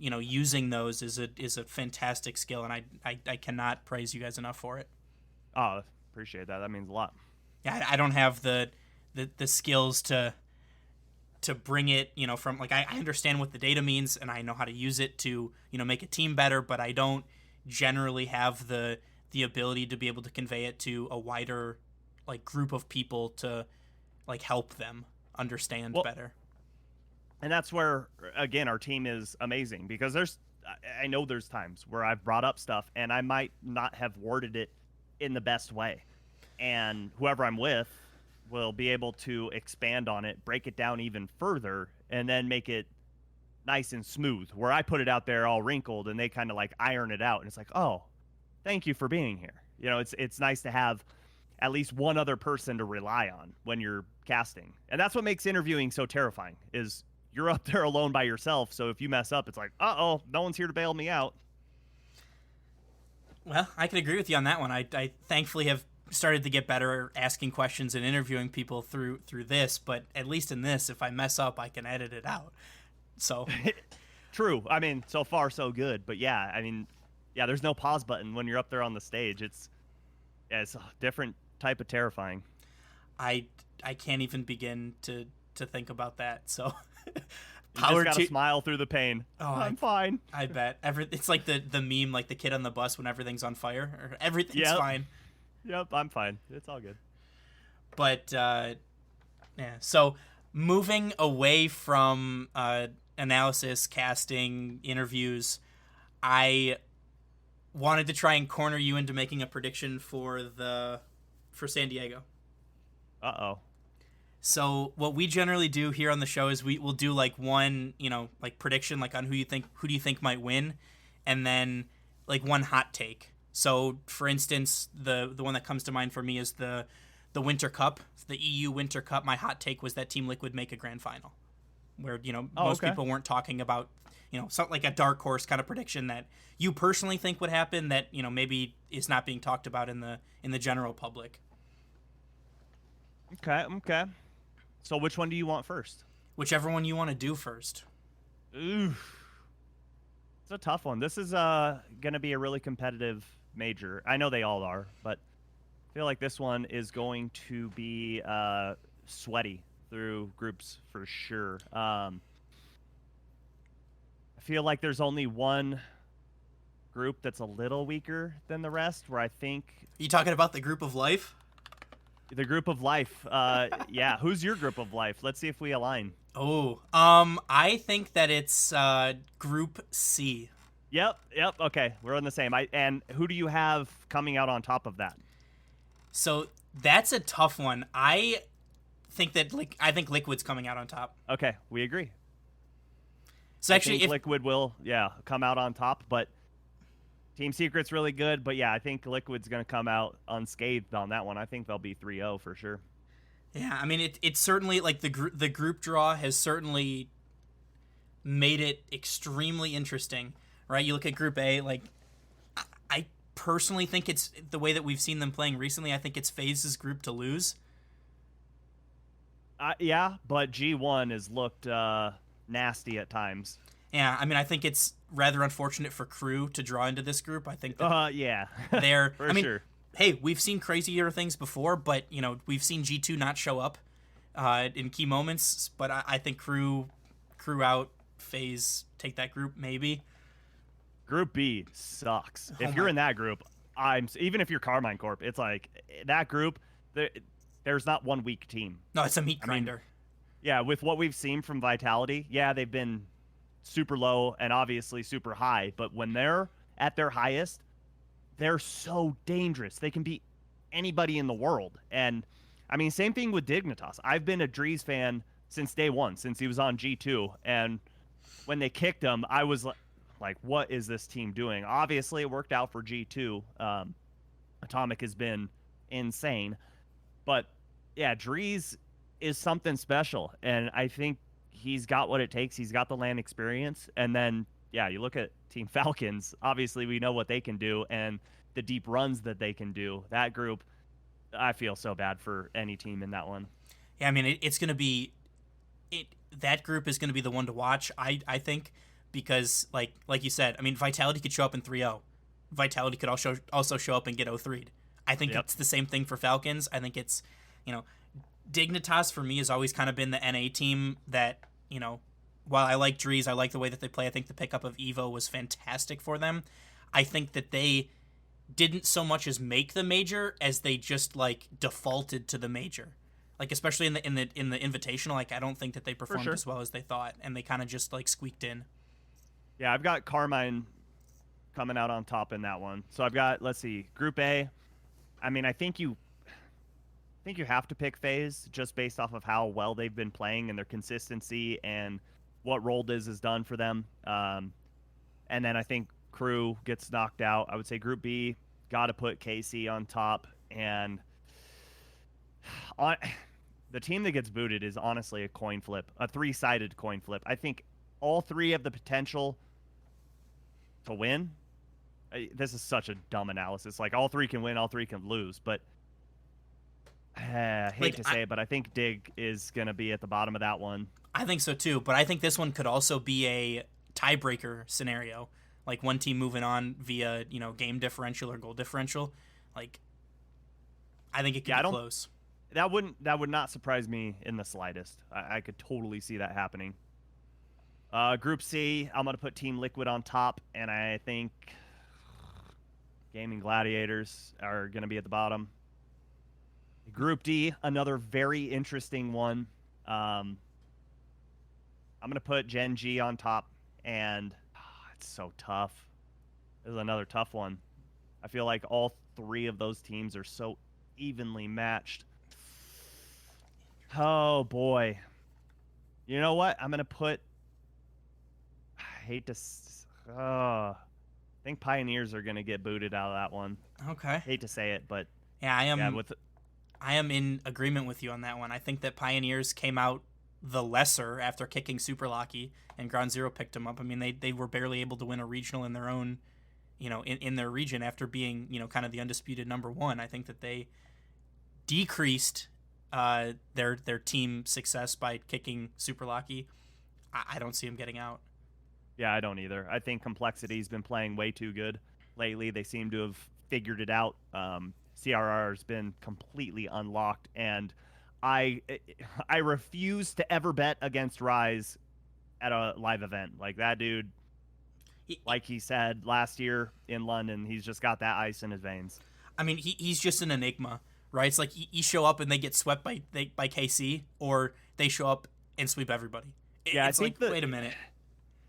Using those is a fantastic skill, and I cannot praise you guys enough for it. Oh, appreciate that. That means a lot. Yeah, I don't have the skills to bring it, from like I understand what the data means and I know how to use it to make a team better, but I don't generally have the ability to be able to convey it to a wider like group of people to like help them understand better. And that's where, again, our team is amazing, because there's I know there's times where I've brought up stuff and I might not have worded it in the best way. And whoever I'm with will be able to expand on it, break it down even further, and then make it nice and smooth. Where I put it out there all wrinkled and they kind of like iron it out. And it's like, oh, thank you for being here. You know, it's nice to have at least one other person to rely on when you're casting. And that's what makes interviewing so terrifying is you're up there alone by yourself. So if you mess up, it's like, uh-oh, no one's here to bail me out. Well, I can agree with you on that one. I thankfully have started to get better at asking questions and interviewing people through this, but at least in this, if I mess up, I can edit it out. So True. I mean, so far so good. But yeah, I mean, yeah, there's no pause button when you're up there on the stage. It's a different type of terrifying. I can't even begin to think about that. So You just gotta smile through the pain. Oh, I'm fine. I bet. It's like the meme, like the kid on the bus when everything's on fire. Or everything's fine. Yep, I'm fine. It's all good. But yeah, so moving away from analysis, casting, interviews, I wanted to try and corner you into making a prediction for San Diego. Uh-oh. So what we generally do here on the show is we'll do like one, like prediction, like on who do you think might win, and then like one hot take. So for instance, the one that comes to mind for me is the Winter Cup, the EU Winter Cup. My hot take was that Team Liquid make a grand final, where most people weren't talking about something like a dark horse kind of prediction that you personally think would happen that maybe is not being talked about in the general public. Okay. So which one do you want first? Whichever one you want to do first. Ooh. It's a tough one. This is going to be a really competitive major. I know they all are, but I feel like this one is going to be sweaty through groups for sure. I feel like there's only one group that's a little weaker than the rest, where I think... Are you talking about the group of life? The group of life. Yeah. Who's your group of life? Let's see if we align. Oh, I think that it's Group C. Yep. Okay, we're on the same. And who do you have coming out on top of that? So that's a tough one. I think Liquid's coming out on top. Okay, we agree. So actually, I think Liquid will, come out on top, but Team Secret's really good. But yeah, I think Liquid's going to come out unscathed on that one. I think they'll be 3-0 for sure. Yeah, I mean, it's certainly like the group draw has certainly made it extremely interesting, right? You look at Group A, like I personally think it's the way that we've seen them playing recently. I think it's FaZe's group to lose. Yeah, but G1 has looked nasty at times. Yeah, I mean, I think it's rather unfortunate for Crew to draw into this group. I think that yeah, they're for sure. Hey, we've seen crazier things before, but we've seen G2 not show up in key moments. But I think Crew out, FaZe take that group maybe. Group B sucks. If you're in that group, even if you're Carmine Corp, it's like that group. There's not one weak team. No, it's a meat grinder. Yeah, with what we've seen from Vitality, yeah, they've been super low and obviously super high, but when they're at their highest, they're so dangerous. They can beat anybody in the world. And I mean, same thing with Dignitas. I've been a Drees fan since day one, since he was on G2, and when they kicked him, I was like, what is this team doing? Obviously, it worked out for G2. Atomic has been insane. But yeah, Drees is something special, and I think he's got what it takes. He's got the LAN experience, and then yeah, you look at Team Falcons. Obviously, we know what they can do, and the deep runs that they can do. That group, I feel so bad for any team in that one. Yeah, I mean, it's going to be that group is going to be the one to watch. I think because like you said, I mean, Vitality could show up in 3-0. Vitality could also show up and get 0-3'd. I think it's the same thing for Falcons. I think it's, Dignitas for me has always kind of been the NA team that, while I like Drees, I like the way that they play. I think the pickup of Evo was fantastic for them. I think that they didn't so much as make the major as they just like defaulted to the major. Like especially in the invitational, like I don't think that they performed as well as they thought, and they kind of just like squeaked in. Yeah, I've got Carmine coming out on top in that one. So I've got, let's see, Group A. I mean, I think you have to pick FaZe just based off of how well they've been playing and their consistency and what role Diz has done for them. And then I think Crew gets knocked out. I would say Group B, got to put KC on top. And the team that gets booted is honestly a coin flip, a 3-sided coin flip. I think all three have the potential to win. This is such a dumb analysis. Like, all three can win, all three can lose. But I hate to say it, but I think Dig is going to be at the bottom of that one. I think so too, but I think this one could also be a tiebreaker scenario. Like, one team moving on via, game differential or goal differential. Like, I think it could be close. That would not surprise me in the slightest. I could totally see that happening. Group C, I'm going to put Team Liquid on top, and I think Gaming Gladiators are going to be at the bottom. Group D, another very interesting one. I'm going to put Gen G on top, and it's so tough. This is another tough one. I feel like all three of those teams are so evenly matched. Oh, boy. You know what? I'm going to put... I think Pioneers are going to get booted out of that one. Okay. Hate to say it, but... Yeah, I am in agreement with you on that one. I think that Pioneers came out the lesser after kicking Super Lucky, and Ground Zero picked them up. I mean, they were barely able to win a regional in their own, in their region after being, kind of the undisputed number one. I think that they decreased their team success by kicking Super Lucky. I don't see them getting out. Yeah, I don't either. I think Complexity's been playing way too good lately. They seem to have figured it out. CRR has been completely unlocked, and I refuse to ever bet against Rise at a live event. Like, that dude, like he said last year in London, he's just got that ice in his veins. I mean, he's just an enigma, right? It's like you show up and they get swept by KC, or they show up and sweep everybody. Yeah, it's like, wait a minute.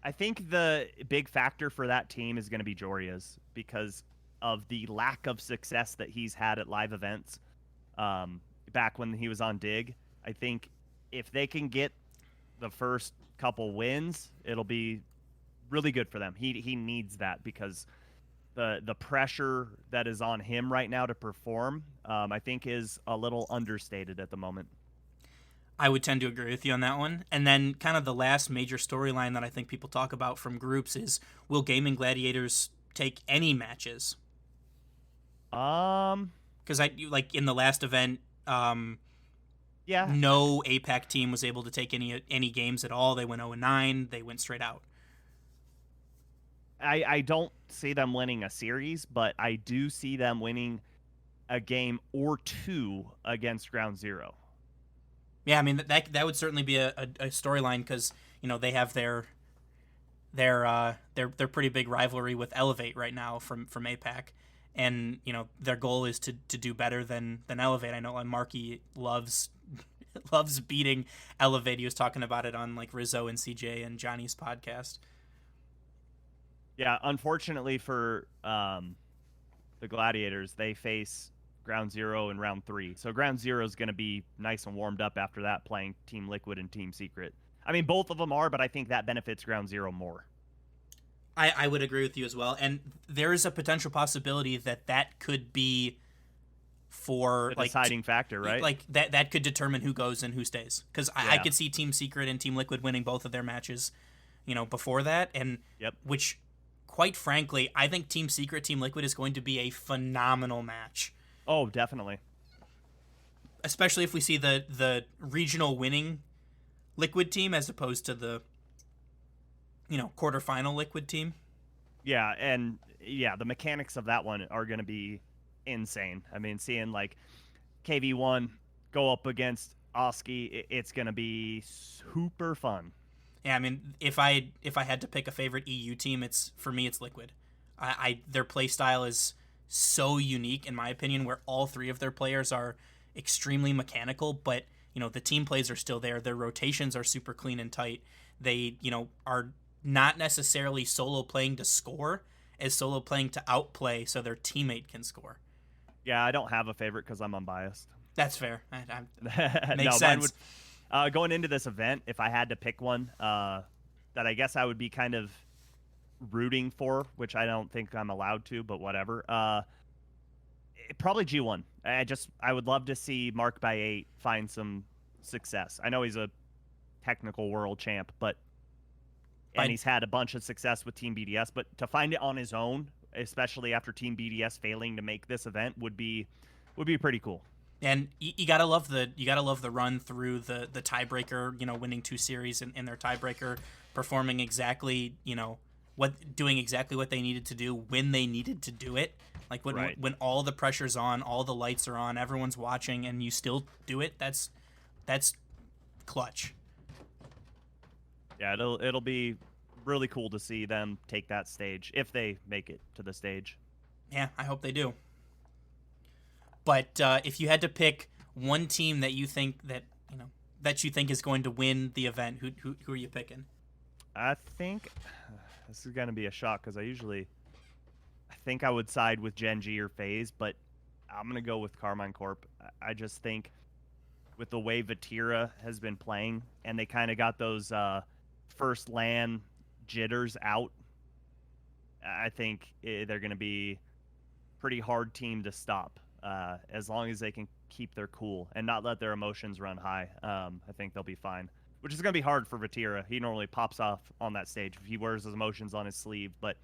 I think the big factor for that team is going to be Joria's, because of the lack of success that he's had at live events back when he was on Dig. I think if they can get the first couple wins, it'll be really good for them. He needs that, because the pressure that is on him right now to perform, I think, is a little understated at the moment. I would tend to agree with you on that one. And then kind of the last major storyline that I think people talk about from groups is, will Gaming Gladiators take any matches? Because like in the last event, yeah, no APAC team was able to take any games at all. They went 0-9. They went straight out. I don't see them winning a series, but I do see them winning a game or two against Ground Zero. Yeah, I mean that would certainly be a storyline, because they have their pretty big rivalry with Elevate right now from APAC, and their goal is to do better than Elevate. I know Marky loves beating Elevate. He was talking about it on like Rizzo and CJ and Johnny's podcast. Yeah, unfortunately for the Gladiators, they face Ground Zero in round 3. So Ground Zero is going to be nice and warmed up after that, playing Team Liquid and Team Secret. I mean, both of them are, but I think that benefits Ground Zero more. I would agree with you as well. And there is a potential possibility that could be for the deciding factor, right? Like that could determine who goes and who stays. Because I could see Team Secret and Team Liquid winning both of their matches, before that. And which, quite frankly, I think Team Secret, Team Liquid is going to be a phenomenal match. Oh, definitely. Especially if we see the regional winning Liquid team as opposed to the quarterfinal Liquid team. Yeah, and the mechanics of that one are going to be insane. I mean, seeing like KV1 go up against Oski, it's going to be super fun. Yeah, I mean, if I had to pick a favorite EU team, it's Liquid. Their play style is so unique, in my opinion, where all three of their players are extremely mechanical, but the team plays are still there. Their rotations are super clean and tight. They are not necessarily solo playing to score, as solo playing to outplay so their teammate can score. Yeah, I don't have a favorite because I'm unbiased. That's fair. No, Makes mine sense. would, going into this event, if I had to pick one that I guess I would be kind of rooting for, which I don't think I'm allowed to, but whatever. Probably G1. I would love to see Mark by 8 find some success. I know he's a technical world champ, and he's had a bunch of success with Team BDS, but to find it on his own, especially after Team BDS failing to make this event, would be pretty cool. And you gotta love the run through the tiebreaker, winning 2 series in their tiebreaker, performing exactly, doing exactly what they needed to do when they needed to do it. Like when all the pressure's on, all the lights are on, everyone's watching, and you still do it. That's clutch. Yeah, it'll be really cool to see them take that stage if they make it to the stage. Yeah, I hope they do. But if you had to pick one team that you think is going to win the event, who are you picking? I think this is gonna be a shock because I think I would side with Gen G or FaZe, but I'm gonna go with Carmine Corp. I just think with the way Vatira has been playing, and they kind of got those first LAN jitters out, I think they're gonna be pretty hard team to stop. As long as they can keep their cool and not let their emotions run high, I think they'll be fine. Which is going to be hard for Vatira. He normally pops off on that stage if he wears his emotions on his sleeve. But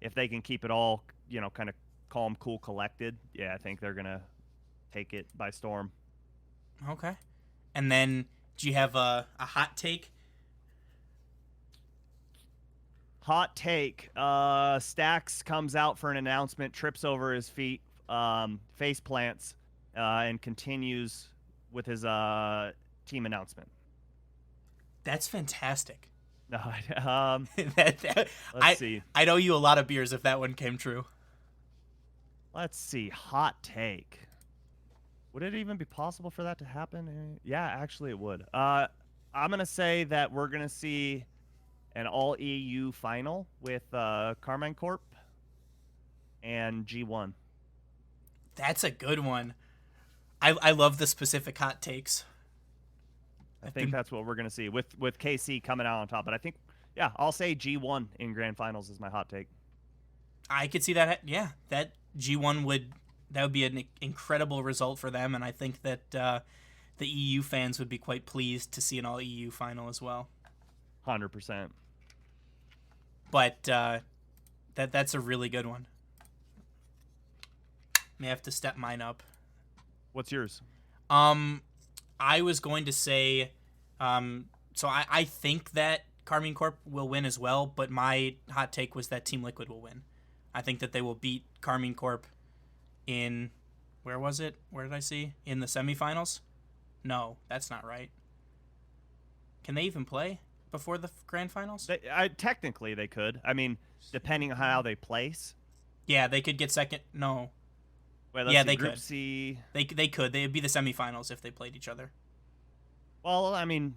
if they can keep it all, kind of calm, cool, collected, yeah, I think they're going to take it by storm. Okay. And then do you have a hot take? Hot take. Stax comes out for an announcement, trips over his feet, face plants, and continues with his team announcement. That's fantastic. No, let's see. I'd owe you a lot of beers if that one came true. Let's see. Hot take. Would it even be possible for that to happen? Yeah, actually it would. I'm going to say that we're going to see an all-EU final with Carmine Corp and G1. That's a good one. I love the specific hot takes. I think that's what we're going to see with KC coming out on top. But I think, yeah, I'll say G1 in grand finals is my hot take. I could see that. Yeah, that G1 would be an incredible result for them. And I think that the EU fans would be quite pleased to see an all EU final as well. 100%. But that's a really good one. May have to step mine up. What's yours? I was going to say, so I think that Carmine Corp will win as well, but my hot take was that Team Liquid will win. I think that they will beat Carmine Corp in, where was it? Where did I see? In the semifinals? No, that's not right. Can they even play before the grand finals? Technically, they could. I mean, depending on how they place. Yeah, they could get second. No. Wait, yeah, see, they Group could. C. They could. They'd be the semifinals if they played each other. Well, I mean,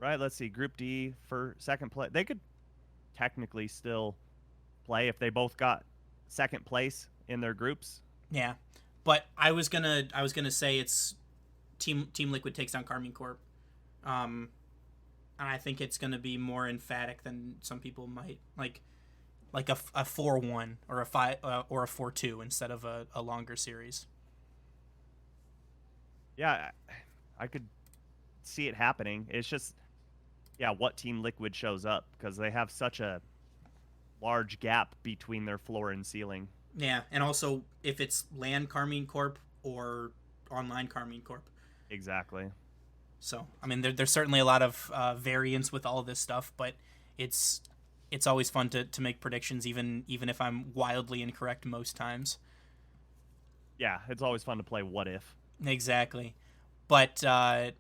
right? Let's see. Group D for second place. They could technically still play if they both got second place in their groups. Yeah, but I was gonna say it's Team Liquid takes down Carmine Corp. And I think it's gonna be more emphatic than some people might like a 4-1 or a 5 or a 4-2 instead of a longer series. Yeah, I could see it happening. It's just, yeah, what Team Liquid shows up because they have such a large gap between their floor and ceiling. Yeah, and also if it's LAN Carmine Corp or online Carmine Corp. Exactly. So, I mean, there's certainly a lot of variance with all this stuff, but it's always fun to make predictions, even if I'm wildly incorrect most times. Yeah, it's always fun to play what if. Exactly. But I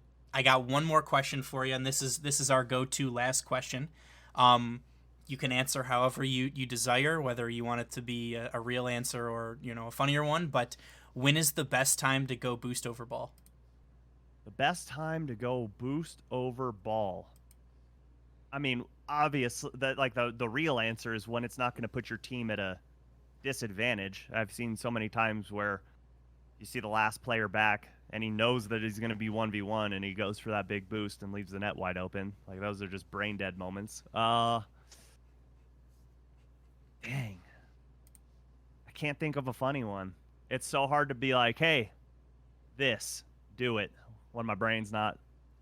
got one more question for you, and this is our go-to last question. You can answer however you desire, whether you want it to be a real answer or a funnier one. But when is the best time to go boost over ball? The best time to go boost over ball. I mean, obviously, the real answer is when it's not going to put your team at a disadvantage. I've seen so many times where you see the last player back, and he knows that he's going to be 1v1, and he goes for that big boost and leaves the net wide open. Like, those are just brain dead moments. Dang. I can't think of a funny one. It's so hard to be like, hey, do it, when my brain's not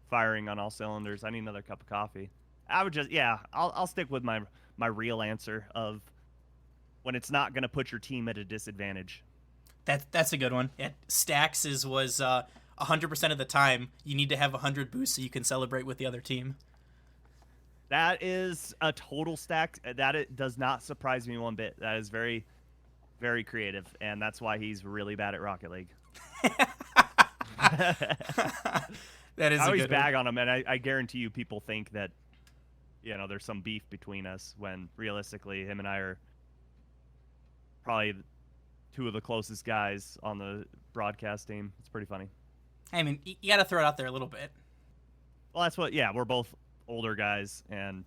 firing on all cylinders. I need another cup of coffee. I would just, I'll stick with my real answer of when it's not going to put your team at a disadvantage. That's a good one. Yeah, stacks was 100% of the time you need to have 100 boosts so you can celebrate with the other team. That is a total stack. It does not surprise me one bit. That is very, very creative, and that's why he's really bad at Rocket League. That is I a always good bag one. on him, and I guarantee you people think that, there's some beef between us when realistically him and I are probably two of the closest guys on the broadcast team. It's pretty funny. I mean, you got to throw it out there a little bit. Well, that's what, we're both older guys, and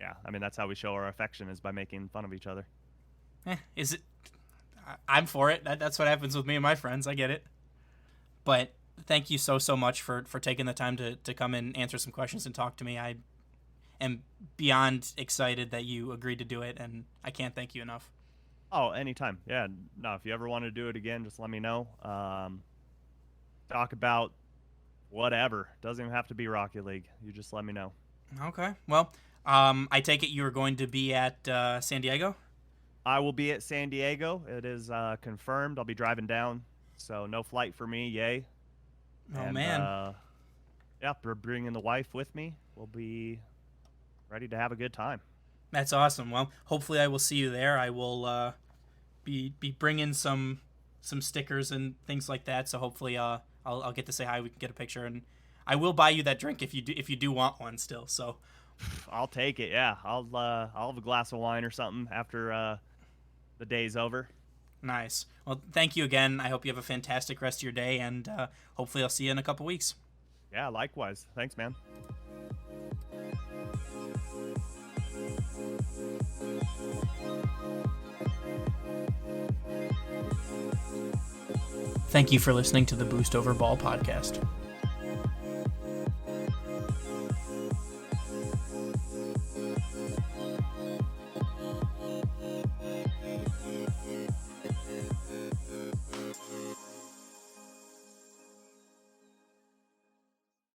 I mean, that's how we show our affection, is by making fun of each other. Is it? I'm for it. That's what happens with me and my friends. I get it. But thank you so much for taking the time to come and answer some questions and talk to me. I am beyond excited that you agreed to do it, and I can't thank you enough. Oh, anytime. Yeah, no, if you ever want to do it again, just let me know. Talk about whatever. Doesn't even have to be Rocket League. You just let me know. Okay. Well, I take it you are going to be at San Diego? I will be at San Diego. It is confirmed. I'll be driving down, so no flight for me. Yay. Oh, man. We're bringing the wife with me. We'll be ready to have a good time. That's awesome. Well, hopefully I will see you there. I will be bringing some stickers and things like that. So hopefully I'll get to say hi. We can get a picture, and I will buy you that drink if you do want one still. So I'll take it. Yeah, I'll have a glass of wine or something after the day's over. Nice. Well, thank you again. I hope you have a fantastic rest of your day, and hopefully I'll see you in a couple weeks. Yeah, likewise. Thanks, man. Thank you for listening to the Boost Over Ball podcast.